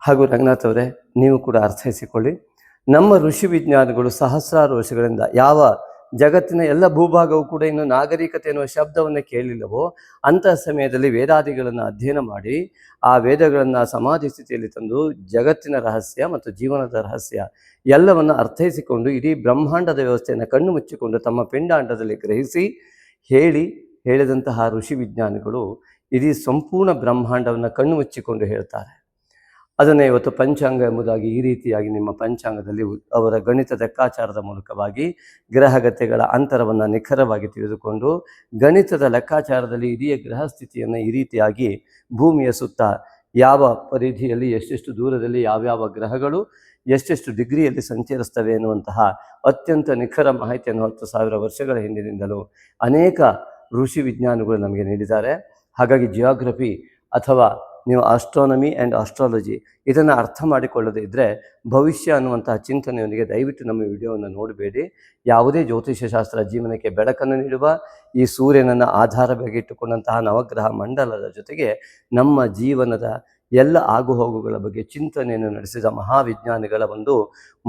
ಹಾಗೂ ರಂಗನಾಥ್ ಅವರೇ ನೀವು ಕೂಡ ಅರ್ಥೈಸಿಕೊಳ್ಳಿ. ನಮ್ಮ ಋಷಿ ವಿಜ್ಞಾನಿಗಳು ಸಹಸ್ರಾರು ವರ್ಷಗಳಿಂದ ಯಾವ ಜಗತ್ತಿನ ಎಲ್ಲ ಭೂಭಾಗವೂ ಕೂಡ ಇನ್ನು ನಾಗರಿಕತೆ ಎನ್ನುವ ಶಬ್ದವನ್ನು ಕೇಳಿಲ್ಲವೋ ಅಂತಹ ಸಮಯದಲ್ಲಿ ವೇದಾದಿಗಳನ್ನು ಅಧ್ಯಯನ ಮಾಡಿ ಆ ವೇದಗಳನ್ನು ಸಮಾಧಿ ಸ್ಥಿತಿಯಲ್ಲಿ ತಂದು ಜಗತ್ತಿನ ರಹಸ್ಯ ಮತ್ತು ಜೀವನದ ರಹಸ್ಯ ಎಲ್ಲವನ್ನು ಅರ್ಥೈಸಿಕೊಂಡು ಇಡೀ ಬ್ರಹ್ಮಾಂಡದ ವ್ಯವಸ್ಥೆಯನ್ನು ಕಣ್ಣು ಮುಚ್ಚಿಕೊಂಡು ತಮ್ಮ ಪಿಂಡಾಂಡದಲ್ಲಿ ಗ್ರಹಿಸಿ ಹೇಳಿದಂತಹ ಋಷಿ ವಿಜ್ಞಾನಿಗಳು ಇಡೀ ಸಂಪೂರ್ಣ ಬ್ರಹ್ಮಾಂಡವನ್ನು ಕಣ್ಣು ಮುಚ್ಚಿಕೊಂಡು ಹೇಳ್ತಾರೆ. ಅದನ್ನೇ ಇವತ್ತು ಪಂಚಾಂಗ ಎಂಬುದಾಗಿ ಈ ರೀತಿಯಾಗಿ ನಿಮ್ಮ ಪಂಚಾಂಗದಲ್ಲಿ ಅವರ ಗಣಿತ ಲೆಕ್ಕಾಚಾರದ ಮೂಲಕವಾಗಿ ಗ್ರಹಗತಿಗಳ ಅಂತರವನ್ನು ನಿಖರವಾಗಿ ತಿಳಿದುಕೊಂಡು ಗಣಿತದ ಲೆಕ್ಕಾಚಾರದಲ್ಲಿ ಇಡೀ ಗ್ರಹ ಸ್ಥಿತಿಯನ್ನು ಈ ರೀತಿಯಾಗಿ ಭೂಮಿಯ ಸುತ್ತ ಯಾವ ಪರಿಧಿಯಲ್ಲಿ ಎಷ್ಟೆಷ್ಟು ದೂರದಲ್ಲಿ ಯಾವ್ಯಾವ ಗ್ರಹಗಳು ಎಷ್ಟೆಷ್ಟು ಡಿಗ್ರಿಯಲ್ಲಿ ಸಂಚರಿಸ್ತವೆ ಎನ್ನುವಂತಹ ಅತ್ಯಂತ ನಿಖರ ಮಾಹಿತಿಯನ್ನು 10,000 ವರ್ಷಗಳ ಹಿಂದಿನಿಂದಲೂ ಅನೇಕ ಋಷಿ ವಿಜ್ಞಾನಿಗಳು ನಮಗೆ ನೀಡಿದ್ದಾರೆ. ಹಾಗಾಗಿ ಜಿಯೋಗ್ರಫಿ ಅಥವಾ ನೀವು ಆಸ್ಟ್ರಾನಮಿ ಆ್ಯಂಡ್ ಆಸ್ಟ್ರಾಲಜಿ ಇದನ್ನು ಅರ್ಥ ಮಾಡಿಕೊಳ್ಳದೇ ಇದ್ದರೆ ಭವಿಷ್ಯ ಅನ್ನುವಂತಹ ಚಿಂತನೆಯೊಂದಿಗೆ ದಯವಿಟ್ಟು ನಮ್ಮ ವಿಡಿಯೋವನ್ನು ನೋಡಬೇಡಿ. ಯಾವುದೇ ಜ್ಯೋತಿಷ್ಯ ಶಾಸ್ತ್ರ ಜೀವನಕ್ಕೆ ಬೆಳಕನ್ನು ನೀಡುವ ಈ ಸೂರ್ಯನನ್ನು ಆಧಾರವಾಗಿಟ್ಟುಕೊಂಡಂತಹ ನವಗ್ರಹ ಮಂಡಲದ ಜೊತೆಗೆ ನಮ್ಮ ಜೀವನದ ಎಲ್ಲ ಆಗುಹೋಗುಗಳ ಬಗ್ಗೆ ಚಿಂತನೆಯನ್ನು ನಡೆಸಿದ ಮಹಾವಿಜ್ಞಾನಿಗಳ ಒಂದು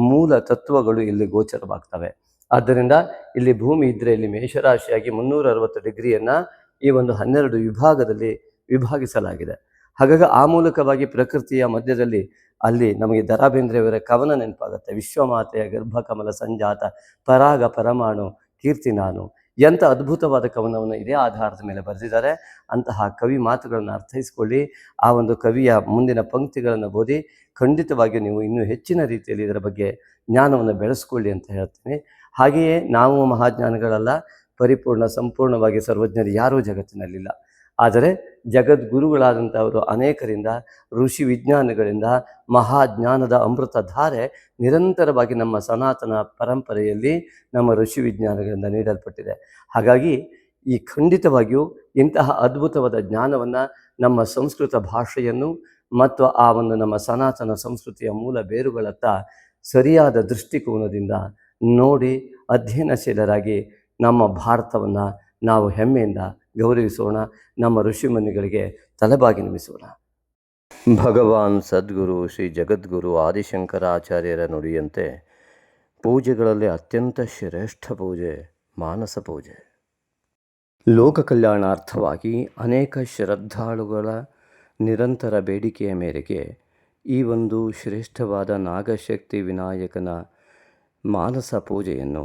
ಮೂಲ ತತ್ವಗಳು ಇಲ್ಲಿ ಗೋಚರವಾಗ್ತವೆ. ಆದ್ದರಿಂದ ಇಲ್ಲಿ ಭೂಮಿ ಇದ್ದರೆ ಇಲ್ಲಿ ಮೇಷರಾಶಿಯಾಗಿ 360 ಡಿಗ್ರಿಯನ್ನು ಈ ಒಂದು 12 ವಿಭಾಗದಲ್ಲಿ ವಿಭಾಗಿಸಲಾಗಿದೆ. ಹಾಗಾಗಿ ಆ ಮೂಲಕವಾಗಿ ಪ್ರಕೃತಿಯ ಮಧ್ಯದಲ್ಲಿ ಅಲ್ಲಿ ನಮಗೆ ದ ರಾ ಬೇಂದ್ರೆಯವರ ಕವನ ನೆನಪಾಗುತ್ತೆ. ವಿಶ್ವಮಾತೆಯ ಗರ್ಭಕಮಲ ಸಂಜಾತ ಪರಾಗ ಪರಮಾಣು ಕೀರ್ತಿ ನಾನು. ಎಂಥ ಅದ್ಭುತವಾದ ಕವನವನ್ನು ಇದೇ ಆಧಾರದ ಮೇಲೆ ಬರೆದಿದ್ದಾರೆ. ಅಂತಹ ಕವಿ ಮಾತುಗಳನ್ನು ಅರ್ಥೈಸಿಕೊಳ್ಳಿ. ಆ ಒಂದು ಕವಿಯ ಮುಂದಿನ ಪಂಕ್ತಿಗಳನ್ನು ಓದಿ ಖಂಡಿತವಾಗಿಯೂ ನೀವು ಇನ್ನೂ ಹೆಚ್ಚಿನ ರೀತಿಯಲ್ಲಿ ಇದರ ಬಗ್ಗೆ ಜ್ಞಾನವನ್ನು ಬೆಳೆಸ್ಕೊಳ್ಳಿ ಅಂತ ಹೇಳ್ತೀನಿ. ಹಾಗೆಯೇ ನಾವು ಮಹಾಜ್ಞಾನಿಗಳಲ್ಲ, ಪರಿಪೂರ್ಣ ಸಂಪೂರ್ಣವಾಗಿ ಸರ್ವಜ್ಞರು ಯಾರೂ ಜಗತ್ತಿನಲ್ಲಿಲ್ಲ. ಆದರೆ ಜಗದ್ಗುರುಗಳಾದಂಥವರು ಅನೇಕರಿಂದ, ಋಷಿ ವಿಜ್ಞಾನಿಗಳಿಂದ ಮಹಾಜ್ಞಾನದ ಅಮೃತ ಧಾರೆ ನಿರಂತರವಾಗಿ ನಮ್ಮ ಸನಾತನ ಪರಂಪರೆಯಲ್ಲಿ ನಮ್ಮ ಋಷಿ ವಿಜ್ಞಾನಿಗಳಿಂದ ನೀಡಲ್ಪಟ್ಟಿದೆ. ಹಾಗಾಗಿ ಈ ಖಂಡಿತವಾಗಿಯೂ ಇಂತಹ ಅದ್ಭುತವಾದ ಜ್ಞಾನವನ್ನು ನಮ್ಮ ಸಂಸ್ಕೃತ ಭಾಷೆಯನ್ನು ಮತ್ತು ಆ ಒಂದು ನಮ್ಮ ಸನಾತನ ಸಂಸ್ಕೃತಿಯ ಮೂಲ ಬೇರುಗಳತ್ತ ಸರಿಯಾದ ದೃಷ್ಟಿಕೋನದಿಂದ ನೋಡಿ ಅಧ್ಯಯನಶೀಲರಾಗಿ ನಮ್ಮ ಭಾರತವನ್ನು ನಾವು ಹೆಮ್ಮೆಯಿಂದ ಗೌರವಿಸೋಣ. ನಮ್ಮ ಋಷಿಮುನಿಗಳಿಗೆ ತಲೆಬಾಗಿ ನಮಿಸೋಣ. ಭಗವಾನ್ ಸದ್ಗುರು ಶ್ರೀ ಜಗದ್ಗುರು ಆದಿಶಂಕರಾಚಾರ್ಯರ ನುಡಿಯಂತೆ ಪೂಜೆಗಳಲ್ಲಿ ಅತ್ಯಂತ ಶ್ರೇಷ್ಠ ಪೂಜೆ ಮಾನಸ ಪೂಜೆ. ಲೋಕ ಕಲ್ಯಾಣಾರ್ಥವಾಗಿ ಅನೇಕ ಶ್ರದ್ಧಾಳುಗಳ ನಿರಂತರ ಬೇಡಿಕೆಯ ಮೇರೆಗೆ ಈ ಒಂದು ಶ್ರೇಷ್ಠವಾದ ನಾಗಶಕ್ತಿ ವಿನಾಯಕನ ಮಾನಸ ಪೂಜೆಯನ್ನು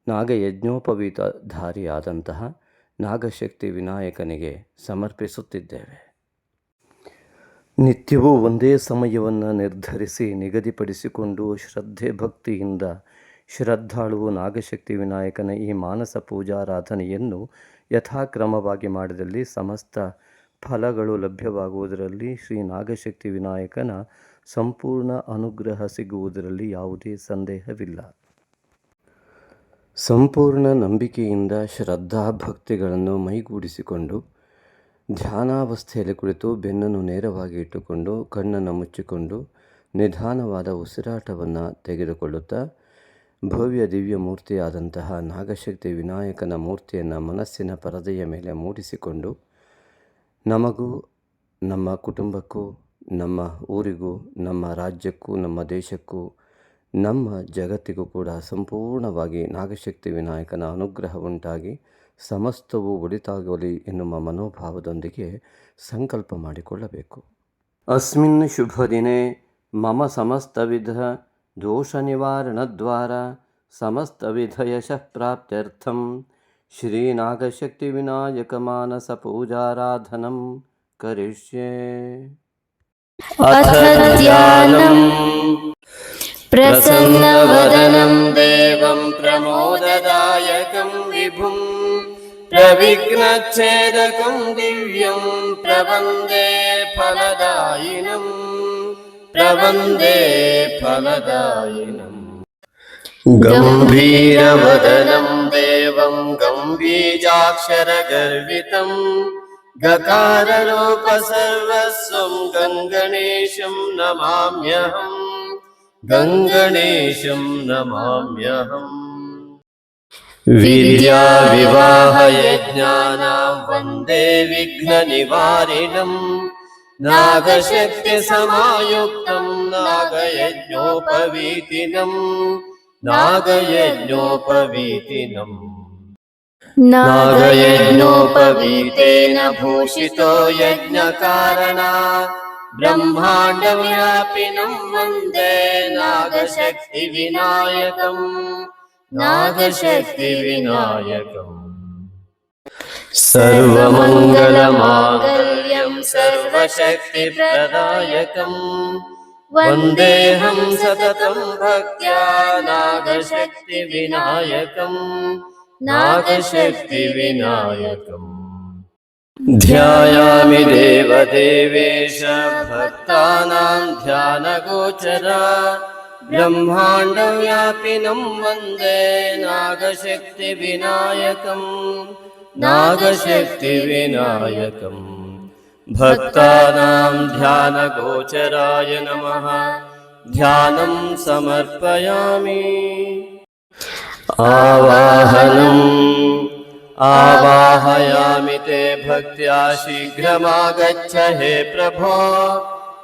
ನಾಗಯಜ್ಞೋಪವೀತಧಾರಿಯಾದಂತಹ ನಾಗಶಕ್ತಿ ವಿನಾಯಕನಿಗೆ ಸಮರ್ಪಿಸುತ್ತಿದ್ದೇವೆ. ನಿತ್ಯವೂ ಒಂದೇ ಸಮಯವನ್ನು ನಿರ್ಧರಿಸಿ ನಿಗದಿಪಡಿಸಿಕೊಂಡು ಶ್ರದ್ಧೆ ಭಕ್ತಿಯಿಂದ ಶ್ರದ್ಧಾಳುವು ನಾಗಶಕ್ತಿ ವಿನಾಯಕನ ಈ ಮಾನಸ ಪೂಜಾರಾಧನೆಯನ್ನು ಯಥಾಕ್ರಮವಾಗಿ ಮಾಡಿದಲ್ಲಿ ಸಮಸ್ತ ಫಲಗಳು ಲಭ್ಯವಾಗುವುದರಲ್ಲಿ ಶ್ರೀ ನಾಗಶಕ್ತಿ ವಿನಾಯಕನ ಸಂಪೂರ್ಣ ಅನುಗ್ರಹ ಸಿಗುವುದರಲ್ಲಿ ಯಾವುದೇ ಸಂದೇಹವಿಲ್ಲ. ಸಂಪೂರ್ಣ ನಂಬಿಕೆಯಿಂದ ಶ್ರದ್ಧಾ ಭಕ್ತಿಗಳನ್ನು ಮೈಗೂಡಿಸಿಕೊಂಡು ಧ್ಯಾನಾವಸ್ಥೆಯಲ್ಲಿ ಕುಳಿತು ಬೆನ್ನನ್ನು ನೇರವಾಗಿ ಇಟ್ಟುಕೊಂಡು ಕಣ್ಣನ್ನು ಮುಚ್ಚಿಕೊಂಡು ನಿಧಾನವಾದ ಉಸಿರಾಟವನ್ನು ತೆಗೆದುಕೊಳ್ಳುತ್ತಾ ಭವ್ಯ ದಿವ್ಯ ಮೂರ್ತಿಯಾದಂತಹ ನಾಗಶಕ್ತಿ ವಿನಾಯಕನ ಮೂರ್ತಿಯನ್ನು ಮನಸ್ಸಿನ ಪರದೆಯ ಮೇಲೆ ಮೂಡಿಸಿಕೊಂಡು ನಮಗೂ ನಮ್ಮ ಕುಟುಂಬಕ್ಕೂ ನಮ್ಮ ಊರಿಗೂ ನಮ್ಮ ರಾಜ್ಯಕ್ಕೂ ನಮ್ಮ ದೇಶಕ್ಕೂ ನಮ್ಮ ಜಗತ್ತಿಗೂ ಕೂಡ ಸಂಪೂರ್ಣವಾಗಿ ನಾಗಶಕ್ತಿ ವಿನಾಯಕನ ಅನುಗ್ರಹ ಉಂಟಾಗಿ ಸಮಸ್ತವೂ ಒಳಿತಾಗಲಿ ಎನ್ನುವ ಮನೋಭಾವದೊಂದಿಗೆ ಸಂಕಲ್ಪ ಮಾಡಿಕೊಳ್ಳಬೇಕು. ಅಸ್ಮಿನ್ ಶುಭ ದಿನೇ ಮಮ ಸಮಸ್ತವಿಧ ದೋಷ ನಿವಾರಣದ್ವಾರ ಸಮಸ್ತವಿಧ ಯಶಃ ಪ್ರಾಪ್ತ್ಯರ್ಥಂ ಶ್ರೀ ನಾಗಶಕ್ತಿ ವಿನಾಯಕ ಮಾನಸ ಪೂಜಾರಾಧನಂ ಕರಿಷ್ಯೆ. ಅಥ ಧ್ಯಾನಂ ಪ್ರಸನ್ನವದನಂ ದೇವಂ ಪ್ರಮೋದದಾಯಕಂ ವಿಭುಂ ಪ್ರವಿಘ್ನಚ್ಛೇದಕಂ ದಿವ್ಯಂ ಪ್ರವಂದೇ ಫಲದಾಯಿನಂ ಗಂಭೀರವದನಂ ದೇವಂ ಗಂಭೀಜಾಕ್ಷರಗರ್ವಿತಂ ಗಕಾರರೂಪ ಸರ್ವಸ್ವಂ ಗಂಗಣೇಶಂ ನಮಾಮ್ಯಹಂ ವೀರ್ಯಾವಿವಾಹಯಜ್ಞಾನಾಂ ವಂದೇ ವಿಘ್ನ ನಿವಾರಿಣಂ ನಾಗಶಕ್ತಿ ಸಮಾಯುಕ್ತಂ ನಾಗಯಜ್ಞೋಪವೀತೇನ ಭೂಷಿತೋ ಯಜ್ಞಕಾರಣ ಬ್ರಹ್ಮಾಂಡ ವ್ಯಾಪಿನಂ ವಂದೇ ನಾಗಶಕ್ತಿ ವಿನಾಯಕಂ ಸರ್ವಮಂಗಲಮಾಂಗಲ್ಯಂ ಸರ್ವಶಕ್ತಿ ಪ್ರದಾಯಕಂ ವಂದೇಹಂ ಸತತಂ ಭಕ್ತ್ಯಾ ನಾಗಶಕ್ತಿ ವಿನಾಯಕಂ ಧ್ಯಾಯಾಮಿ ದೇವದೇವೇಶ ಭಕ್ತಾನಾಂ ಧ್ಯಾನಗೋಚರ ಬ್ರಹ್ಮಾಂಡ ವ್ಯಾಪಿನಂ ವಂದೇ ನಾಗಶಕ್ತಿ ವಿನಾಯಕಂ भक्तानां ध्यानगोचराय नमः ध्यानं समर्पयामि। आवाहयामि ते भक्त्या शीघ्रमागच्छ हे प्रभो।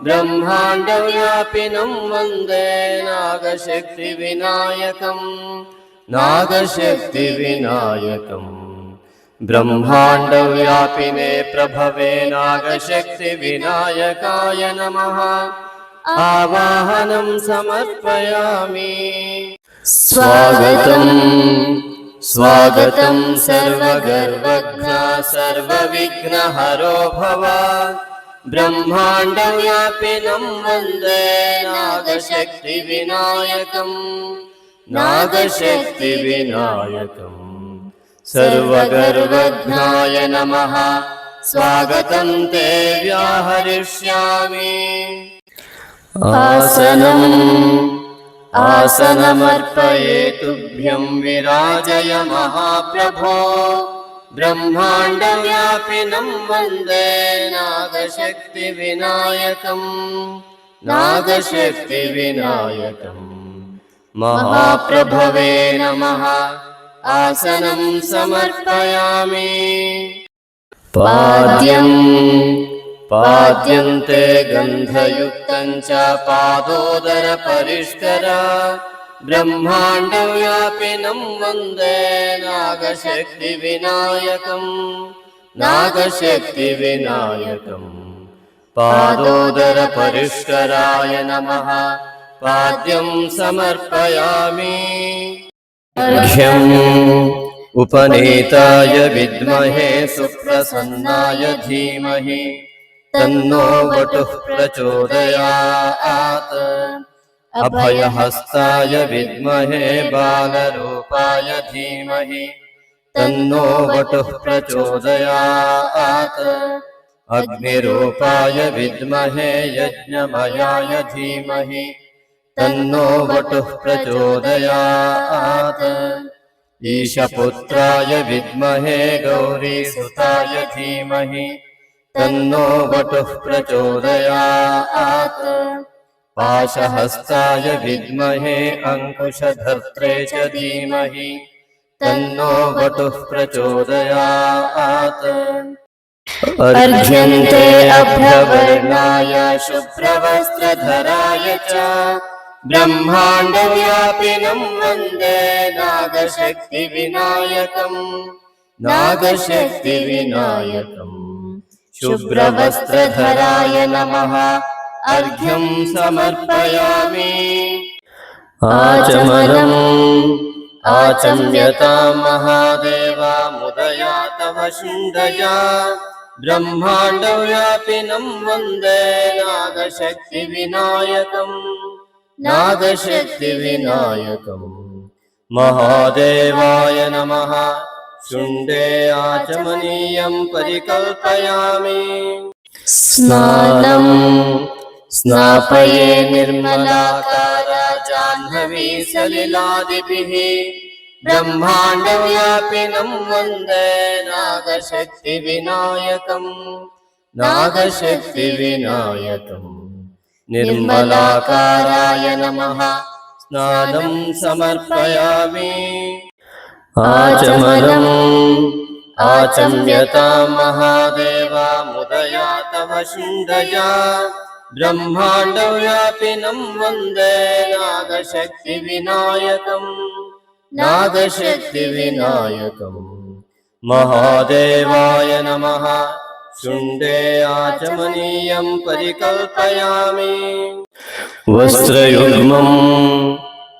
ब्रह्माण्डव्यापिनं वन्दे नागशक्तिविनायकम् नागशक्तिविनायकम्। ब्रह्माण्डव्यापिने प्रभवे नागशक्तिविनायकाय नमः आवाहनं समर्पयामि। स्वागतं स्वागतं सर्वगर्वघ्न सर्वविघ्नहरो भव। ब्रह्माण्डव्यापिनं वन्दे नागशक्तिविनायकम् नागशक्तिविनायकम्। सर्वगर्वघ्नाय नमः स्वागतं ते व्याहरिष्यामि। आसनमर्पयेतुभ्यं विराजय महाप्रभो। ब्रह्माण्डव्यापिनं वन्दे नागशक्तिविनायकम् नागशक्तिविनायकम्। महाप्रभवे नमः आसनं समर्पयामि। पाद्यन्ते गन्धयुक्तं च पादोदरपरिष्कर। ब्रह्माण्डव्यापिनं वन्दे नागशक्तिविनायकम् नागशक्तिविनायकम्। पादोदरपरिष्कराय नमः पाद्यं समर्पयामि। अर्घ्यम् उपनीताय विद्महे सुप्रसन्नाय धीमहि तन्नो वटुः प्रचोदयात्। अभयहस्ताय विद्महे बालरूपाय धीमहि तन्नो वटुः प्रचोदयात्। अग्निरूपाय विद्महे यज्ञमयाय धीमहि तन्नो वटुः प्रचोदयात्। ईशपुत्राय विद्महे गौरीसुताय धीमहि तन्नो वटुः प्रचोदयात्। पाशहस्ताय विद्महे अंकुशधर्त्रे च धीमहि तन्नो वटुः प्रचोदयात्। अर्घ्यन्ते अभ्रवर्णाय शुभ्रवस्त्रधराय च ब्रह्माण्डव्यापिनं वन्दे नागशक्तिविनायकम् नागशक्तिविनायकम्। शुभ्रवस्त्रधराय नमः अर्घ्यं समर्पयामि। आचम्यतां महादेवा मुदया तव शुण्डया। ब्रह्माण्डव्यापिनं वन्दे नागशक्तिविनायकम् नागशक्तिविनायकम्। महादेवाय नमः शुण्डे आचमनीयं परिकल्पयामि। स्नापये निर्मलाकार जाह्नवी सलिलादिभिः। ब्रह्माण्डव्यापिनं वन्दे नागशक्तिविनायकम् नागशक्तिविनायकम्। निर्मलाकाराय नमः स्नानं समर्पयामि। आचम्यतां महादेवा मुदया तव शुण्डया। ब्रह्माण्डव्यापिनं वन्दे नागशक्तिविनायकम् नागशक्तिविनायकम्। महादेवाय नमः शुण्डे आचमनीयं परिकल्पयामि।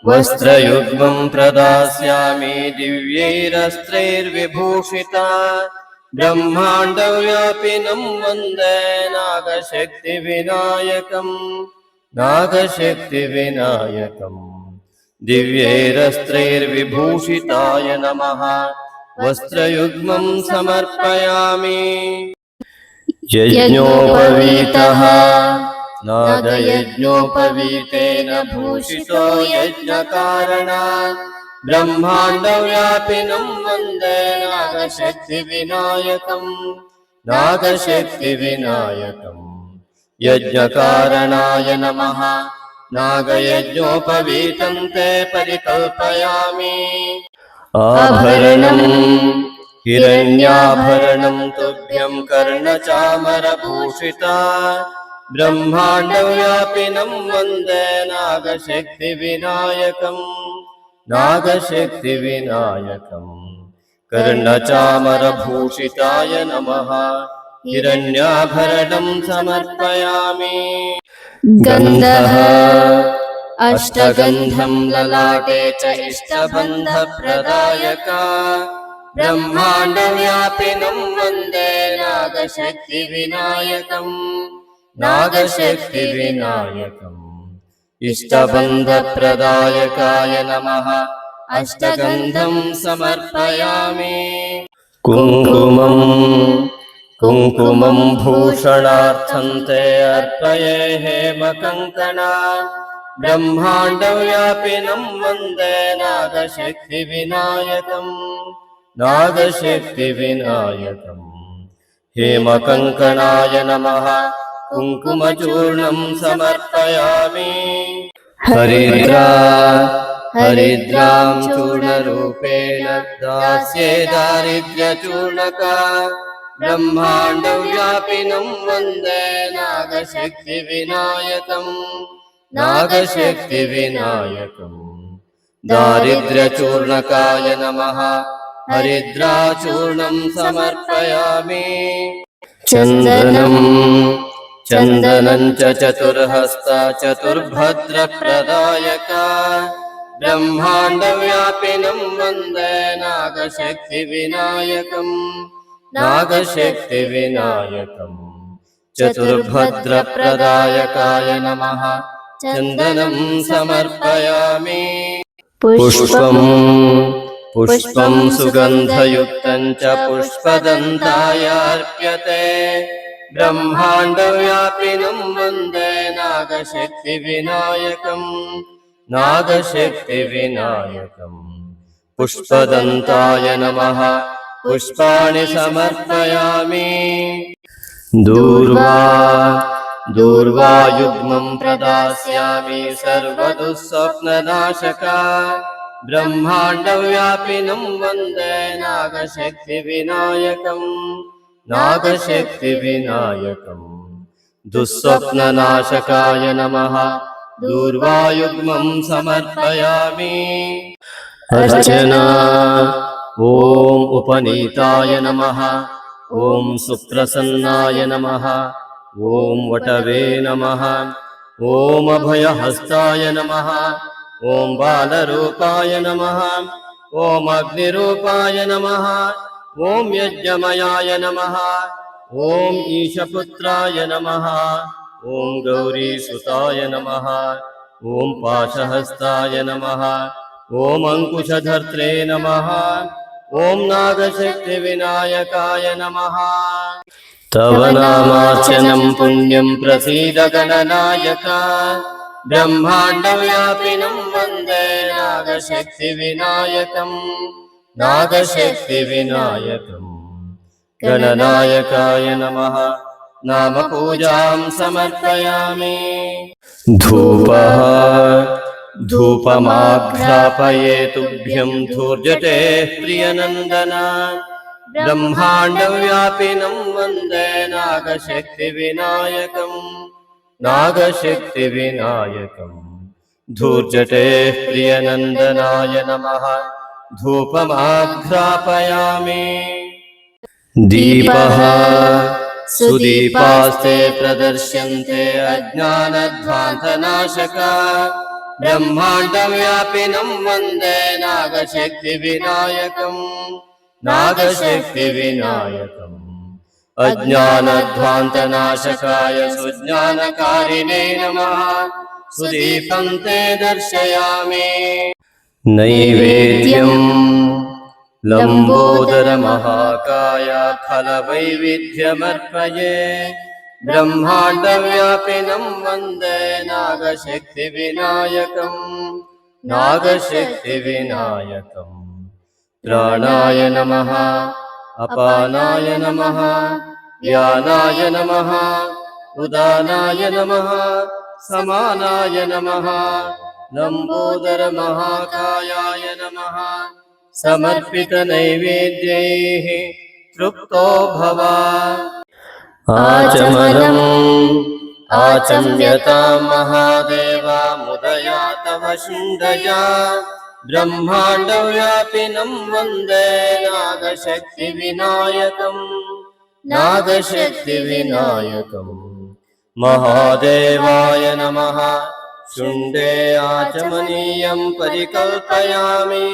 वस्त्रयुग्मं प्रदास्यामि दिव्यैरस्त्रैर्विभूषिता। ब्रह्माण्डव्यापिनं वन्दे नागशक्तिविनायकम् नागशक्तिविनायकम्। दिव्यैरस्त्रैर्विभूषिताय नमः वस्त्रयुग्मं समर्पयामि। यज्ञोपवीतः नागयज्ञोपवीतेन भूषितो यज्ञकारणात्। ब्रह्माण्डव्यापिनं वन्दे नागशक्तिविनायकम् नागशक्तिविनायकम् यज्ञकारणाय नमः नागयज्ञोपवीतं ते परिकल्पयामि आभरणम् हिरण्याभरणं तुभ्यं कर्णचामरभूषिता ब्रह्माण्डव्यापिनं वन्दे नागशक्तिविनायकम् नागशक्तिविनायकम् कर्णचामरभूषिताय नमः हिरण्याभरणं समर्पयामि गन्धः अष्टगन्धं ललाटे च इष्टबन्धप्रदायका ब्रह्माण्डव्यापिनं वन्दे नागशक्तिविनायकम् नागशक्तिविनायकम् इष्टबन्धप्रदायकाय नमः अष्टगन्धं समर्पयामि कुङ्कुमं भूषणार्थं ते अर्पये हेमकङ्कणा ब्रह्माण्डव्यापिनं वन्दे नागशक्तिविनायकम् नागशक्तिविनायकम् हेमकङ्कणाय नमः कुङ्कुमचूर्णं समर्पयामि हरिद्रां चूर्णरूपेण दास्ये दारिद्र्यचूर्णका ब्रह्माण्डव्यापिनं वन्दे नागशक्तिविनायकम् नागशक्तिविनायकम् दारिद्र्यचूर्णकाय नमः हरिद्राचूर्णं समर्पयामि चन्दनं च चतुर्हस्ता चतुर्भद्रप्रदायका ब्रह्माण्डव्यापिनं वन्दे नागशक्तिविनायकम् नागशक्तिविनायकम् चतुर्भद्रप्रदायकाय नमः चन्दनं समर्पयामि पुष्पं सुगन्धयुक्तं च पुष्पदन्ताय अर्प्यते ब्रह्माण्डव्यापिनं वन्दे नागशक्तिविनायकम् नागशक्तिविनायकम् पुष्पदन्ताय नमः पुष्पाणि समर्पयामि दूर्वायुग्मं प्रदास्यामि सर्वदुःस्वप्ननाशका ब्रह्माण्डव्यापिनं वन्दे नागशक्तिविनायकम् नागशक्तिविनायकम् दुःस्वप्ननाशकाय नमः दूर्वायुग्मं समर्पयामि अर्चना ॐ उपनीताय नमः ॐ सुप्रसन्नाय नमः ॐ वटवे नमः ॐ अभयहस्ताय नमः ॐ बालरूपाय नमः ॐ अग्निरूपाय नमः ॐ यज्ञमयाय नमः ॐ ईशपुत्राय नमः ॐ गौरीसुताय नमः ॐ पाशहस्ताय नमः ॐ अङ्कुशधर्त्रे नमः ॐ नागशक्तिविनायकाय नमः तव नामार्चनं पुण्यं प्रसीद गणनायका ब्रह्माण्डव्यापिनं वन्दे नागशक्तिविनायकम् नागशक्तिविनायकम् गणनायकाय नमः नामपूजां समर्पयामि धूपमाघ्रापये तुभ्यं धूर्जटेः प्रियनन्दन ब्रह्माण्डव्यापिनं वन्दे नागशक्तिविनायकम् नागशक्तिविनायकम् धूर्जटेः प्रियनन्दनाय नमः धूपमाघ्रापयामि दीपः सुदीपास्ते प्रदर्श्यन्ते अज्ञानध्वान्तनाशका ब्रह्माण्डव्यापिनं वन्दे नागशक्तिविनायकम् नागशक्तिविनायकम् अज्ञानध्वान्तनाशकाय सुज्ञानकारिणे नमः सुदीपं ते दर्शयामि नैवेद्यम् लम्बोदरमहाकाय फलवैविध्यमर्पये ब्रह्माण्डव्यापिनं वन्दे नागशक्तिविनायकम् नागशक्तिविनायकम् प्राणाय नमः अपानाय नमः व्यानाय नमः उदानाय नमः समानाय नमः लम्बोदरमहाकायाय नमः समर्पितनैवेद्यैः तृप्तो भव आचमनम् आचम्यतां महादेवा मुदया तव शुण्डया ब्रह्माण्डव्यापिनं वन्दे नागशक्तिविनायकम् नागशक्तिविनायकम् महादेवाय नमः शुण्डे आचमनीयं परिकल्पयामि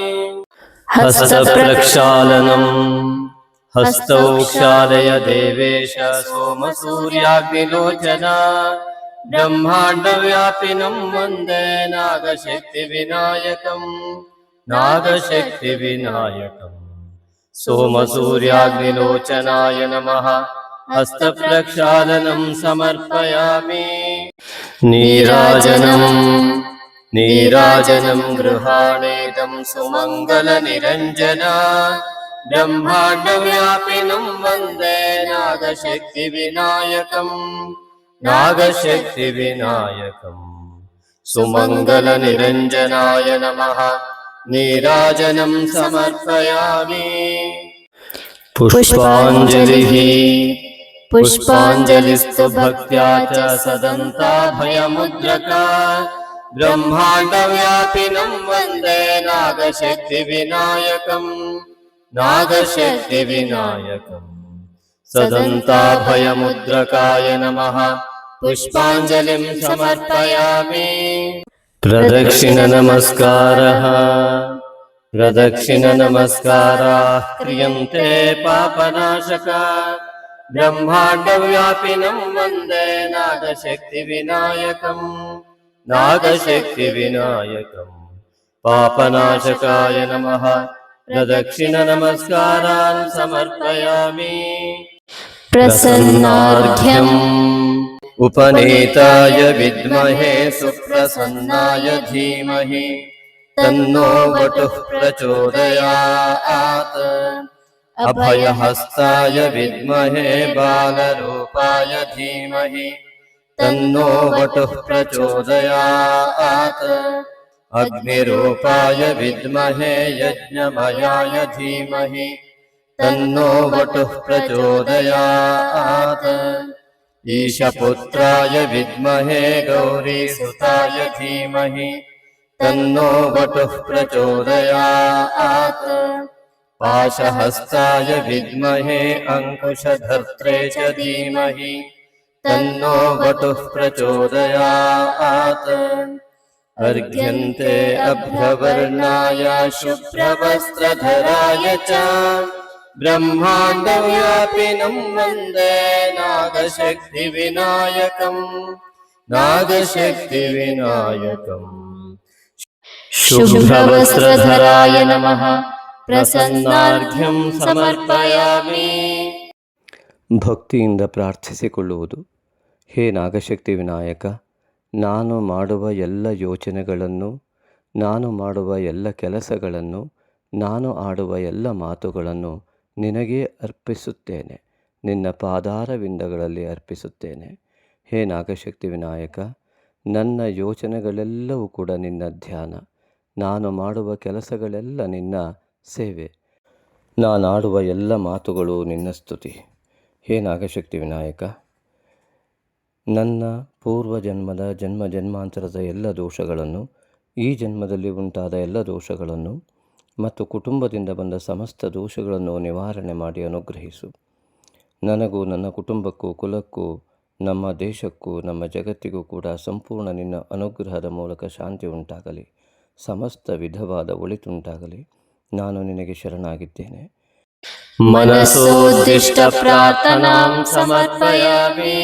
हस्तप्रक्षालनम् हस्तौ क्षालय देवेश सोमसूर्याग्निलोचना ब्रह्माण्डव्यापिनं वन्दे नागशक्तिविनायकम् नागशक्तिविनायकम् सोमसूर्याग्निलोचनाय नमः हस्तप्रक्षालनं समर्पयामि नीराजनं गृहाणेदं सुमङ्गलनिरञ्जना ब्रह्माण्डव्यापिनं वन्दे नागशक्तिविनायकम् नागशक्तिविनायकम् सुमङ्गलनिरञ्जनाय नमः नीराजनं समर्पयामि पुष्पाञ्जलिः पुष्पाञ्जलिस्तु भक्त्या च सदन्ताभयमुद्रका ब्रह्माण्डव्यापिनं वन्दे नागशक्तिविनायकम् नागशक्तिविनायकम् सदन्ताभयमुद्रकाय नमः पुष्पाञ्जलिं समर्पयामि प्रदक्षिणनमस्कारः प्रदक्षिणनमस्काराः क्रियन्ते पापनाशका ब्रह्माण्डव्यापिनं वन्दे नागशक्तिविनायकम् नागशक्तिविनायकम् पापनाशकाय नमः प्रदक्षिणनमस्कारान् समर्पयामि प्रसन्नार्घ्यम् उपनीताय विद्महे सुप्रसन्नाय धीमहि तन्नो वटुः प्रचोदयात् अभयहस्ताय विद्महे बालरूपाय धीमहि तन्नो वटुः प्रचोदयात् अग्निरूपाय विद्महे यज्ञमयाय धीमहि तन्नो वटुः प्रचोदयात् ईशपुत्राय विद्महे गौरीसुताय धीमहि तन्नो वटुः प्रचोदयात् पाशहस्ताय विद्महे अंकुशधर्त्रे च धीमहि तन्नो वटुः प्रचोदयात् अर्घ्यन्ते अभ्रवर्णाय शुभ्रवस्त्रधराय च ब्रह्माण्डव्यापिनं वन्दे नागशक्तिविनायकम् नागशक्तिविनायकम् शुभ्रवस्त्रधराय नमः ಪ್ರಸನ್ನಾರ್ಘ್ಯಂ ಸಮರ್ಪಯಾಮಿ. ಭಕ್ತಿಯಿಂದ ಪ್ರಾರ್ಥಿಸಿಕೊಳ್ಳುವುದು. ಹೇ ನಾಗಶಕ್ತಿ ವಿನಾಯಕ, ನಾನು ಮಾಡುವ ಎಲ್ಲ ಯೋಚನೆಗಳನ್ನು, ನಾನು ಮಾಡುವ ಎಲ್ಲ ಕೆಲಸಗಳನ್ನು, ನಾನು ಆಡುವ ಎಲ್ಲ ಮಾತುಗಳನ್ನು ನಿನಗೇ ಅರ್ಪಿಸುತ್ತೇನೆ, ನಿನ್ನ ಪಾದಾರವಿಂದಗಳಲ್ಲಿ ಅರ್ಪಿಸುತ್ತೇನೆ. ಹೇ ನಾಗಶಕ್ತಿ ವಿನಾಯಕ, ನನ್ನ ಯೋಚನೆಗಳೆಲ್ಲವೂ ಕೂಡ ನಿನ್ನ ಧ್ಯಾನ, ನಾನು ಮಾಡುವ ಕೆಲಸಗಳೆಲ್ಲ ನಿನ್ನ ಸೇವೆ, ನಾನಾಡುವ ಎಲ್ಲ ಮಾತುಗಳು ನಿನ್ನ ಸ್ತುತಿ. ಹೇ ನಾಗಶಕ್ತಿ ವಿನಾಯಕ, ನನ್ನ ಪೂರ್ವಜನ್ಮದ ಜನ್ಮಾಂತರದ ಎಲ್ಲ ದೋಷಗಳನ್ನು, ಈ ಜನ್ಮದಲ್ಲಿ ಉಂಟಾದ ಎಲ್ಲ ದೋಷಗಳನ್ನು ಮತ್ತು ಕುಟುಂಬದಿಂದ ಬಂದ ಸಮಸ್ತ ದೋಷಗಳನ್ನು ನಿವಾರಣೆ ಮಾಡಿ ಅನುಗ್ರಹಿಸು. ನನಗೂ ನನ್ನ ಕುಟುಂಬಕ್ಕೂ ಕುಲಕ್ಕೂ ನಮ್ಮ ದೇಶಕ್ಕೂ ನಮ್ಮ ಜಗತ್ತಿಗೂ ಕೂಡ ಸಂಪೂರ್ಣ ನಿನ್ನ ಅನುಗ್ರಹದ ಮೂಲಕ ಶಾಂತಿ ಉಂಟಾಗಲಿ, ಸಮಸ್ತ ವಿಧವಾದ ಒಳಿತುಂಟಾಗಲಿ. ನಾನು ನಿನಗೆ ಶರಣಾಗಿದ್ದೇನೆ. ಮನಸೋದ್ದಿಷ್ಟ ಪ್ರಾರ್ಥನಾಂ ಸಮರ್ಪಯಾಮಿ.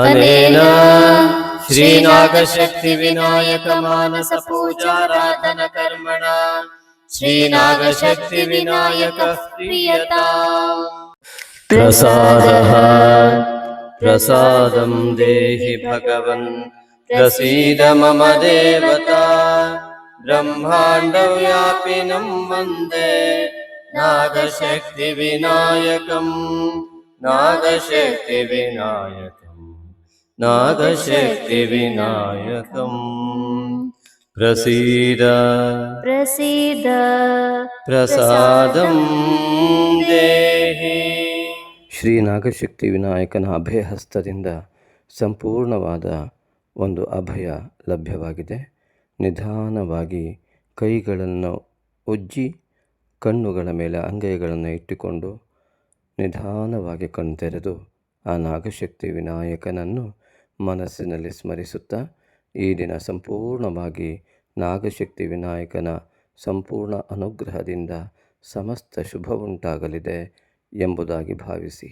ಅನೇನ ಶ್ರೀನಾಗಶಕ್ತಿ ವಿನಾಯಕ ಮಾನಸ ಪೂಜಾರಾಧನ ಕರ್ಮಣ ಶ್ರೀನಾಗಶಕ್ತಿ ವಿನಾಯಕ ಪ್ರಿಯತಾ. ಪ್ರಸಾದಂ ದೇಹಿ ಭಗವನ್ ಪ್ರಸೀದ ಮಮ ದೇವತಾ. ಬ್ರಹ್ಮಾಂಡವ್ಯಾಪಿನಂ ವಂದೇ ನಾಗಶಕ್ತಿ ವಿನಾಯಕಂ नागशक्तिविनायकं नागशक्तिविनायकं प्रसीद प्रसीद ಪ್ರಸಾದಂ ದೇಹಿ. ಶ್ರೀ ನಾಗಶಕ್ತಿ ವಿನಾಯಕನ ಅಭಯಹಸ್ತದಿಂದ ಸಂಪೂರ್ಣವಾದ ಒಂದು ಅಭಯ ಲಭ್ಯವಾಗಿದೆ. ನಿಧಾನವಾಗಿ ಕೈಗಳನ್ನು ಉಜ್ಜಿ ಕಣ್ಣುಗಳ ಮೇಲೆ ಅಂಗೈಗಳನ್ನು ಇಟ್ಟುಕೊಂಡು ನಿಧಾನವಾಗಿ ಕಣ್ತೆರೆದು ಆ ನಾಗಶಕ್ತಿ ವಿನಾಯಕನನ್ನು ಮನಸ್ಸಿನಲ್ಲಿ ಸ್ಮರಿಸುತ್ತಾ ಈ ದಿನ ಸಂಪೂರ್ಣವಾಗಿ ನಾಗಶಕ್ತಿ ವಿನಾಯಕನ ಸಂಪೂರ್ಣ ಅನುಗ್ರಹದಿಂದ ಸಮಸ್ತ ಶುಭವುಂಟಾಗಲಿದೆ ಎಂಬುದಾಗಿ ಭಾವಿಸಿ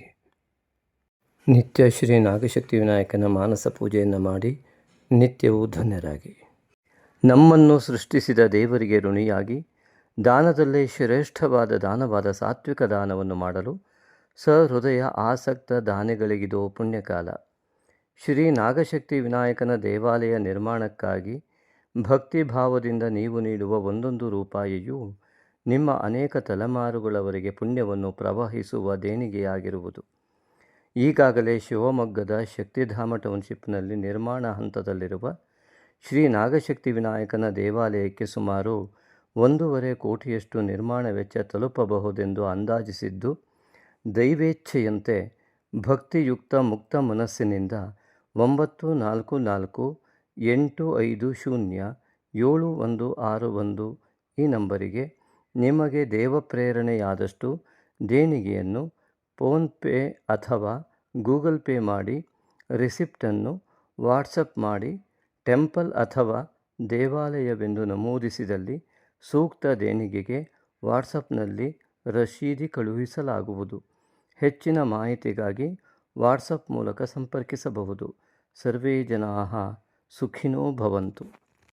ನಿತ್ಯ ಶ್ರೀ ನಾಗಶಕ್ತಿ ವಿನಾಯಕನ ಮಾನಸ ಪೂಜೆಯನ್ನು ಮಾಡಿ ನಿತ್ಯವೂ ಧನ್ಯರಾಗಿ. ನಮ್ಮನ್ನು ಸೃಷ್ಟಿಸಿದ ದೇವರಿಗೆ ಋಣಿಯಾಗಿ ದಾನದಲ್ಲೇ ಶ್ರೇಷ್ಠವಾದ ದಾನವಾದ ಸಾತ್ವಿಕ ದಾನವನ್ನು ಮಾಡಲು ಸಹೃದಯ ಆಸಕ್ತ ದಾನಿಗಳಿಗಿದೋ ಪುಣ್ಯಕಾಲ. ಶ್ರೀ ನಾಗಶಕ್ತಿ ವಿನಾಯಕನ ದೇವಾಲಯ ನಿರ್ಮಾಣಕ್ಕಾಗಿ ಭಕ್ತಿಭಾವದಿಂದ ನೀವು ನೀಡುವ ಒಂದೊಂದು ರೂಪಾಯಿಯೂ ನಿಮ್ಮ ಅನೇಕ ತಲೆಮಾರುಗಳವರೆಗೆ ಪುಣ್ಯವನ್ನು ಪ್ರವಹಿಸುವ ದೇಣಿಗೆಯಾಗಿರುವುದು. ಈಗಾಗಲೇ ಶಿವಮೊಗ್ಗದ ಶಕ್ತಿಧಾಮ ಟೌನ್ಶಿಪ್ನಲ್ಲಿ ನಿರ್ಮಾಣ ಹಂತದಲ್ಲಿರುವ ಶ್ರೀ ನಾಗಶಕ್ತಿ ವಿನಾಯಕನ ದೇವಾಲಯಕ್ಕೆ ಸುಮಾರು 1.5 ಕೋಟಿಯಷ್ಟು ನಿರ್ಮಾಣ ವೆಚ್ಚ ತಲುಪಬಹುದೆಂದು ಅಂದಾಜಿಸಿದ್ದು, ದೈವೇಚ್ಛೆಯಂತೆ ಭಕ್ತಿಯುಕ್ತ ಮುಕ್ತ ಮನಸ್ಸಿನಿಂದ 9448507161 ಈ ನಂಬರಿಗೆ ನಿಮಗೆ ದೇವಪ್ರೇರಣೆಯಾದಷ್ಟು ದೇಣಿಗೆಯನ್ನು ಫೋನ್ಪೇ ಅಥವಾ ಗೂಗಲ್ ಪೇ ಮಾಡಿ ರಿಸಿಪ್ಟನ್ನು ವಾಟ್ಸಪ್ ಮಾಡಿ ಟೆಂಪಲ್ ಅಥವಾ ದೇವಾಲಯವೆಂದು ನಮೂದಿಸಿದಲ್ಲಿ ಸೂಕ್ತ ದೇಣಿಗೆಗೆ ವಾಟ್ಸಪ್ನಲ್ಲಿ ರಶೀದಿ ಕಳುಹಿಸಲಾಗುವುದು. ಹೆಚ್ಚಿನ ಮಾಹಿತಿಗಾಗಿ ವಾಟ್ಸಪ್ ಮೂಲಕ ಸಂಪರ್ಕಿಸಬಹುದು. ಸರ್ವೇ ಜನಾಃ ಸುಖಿನೋ ಭವಂತು.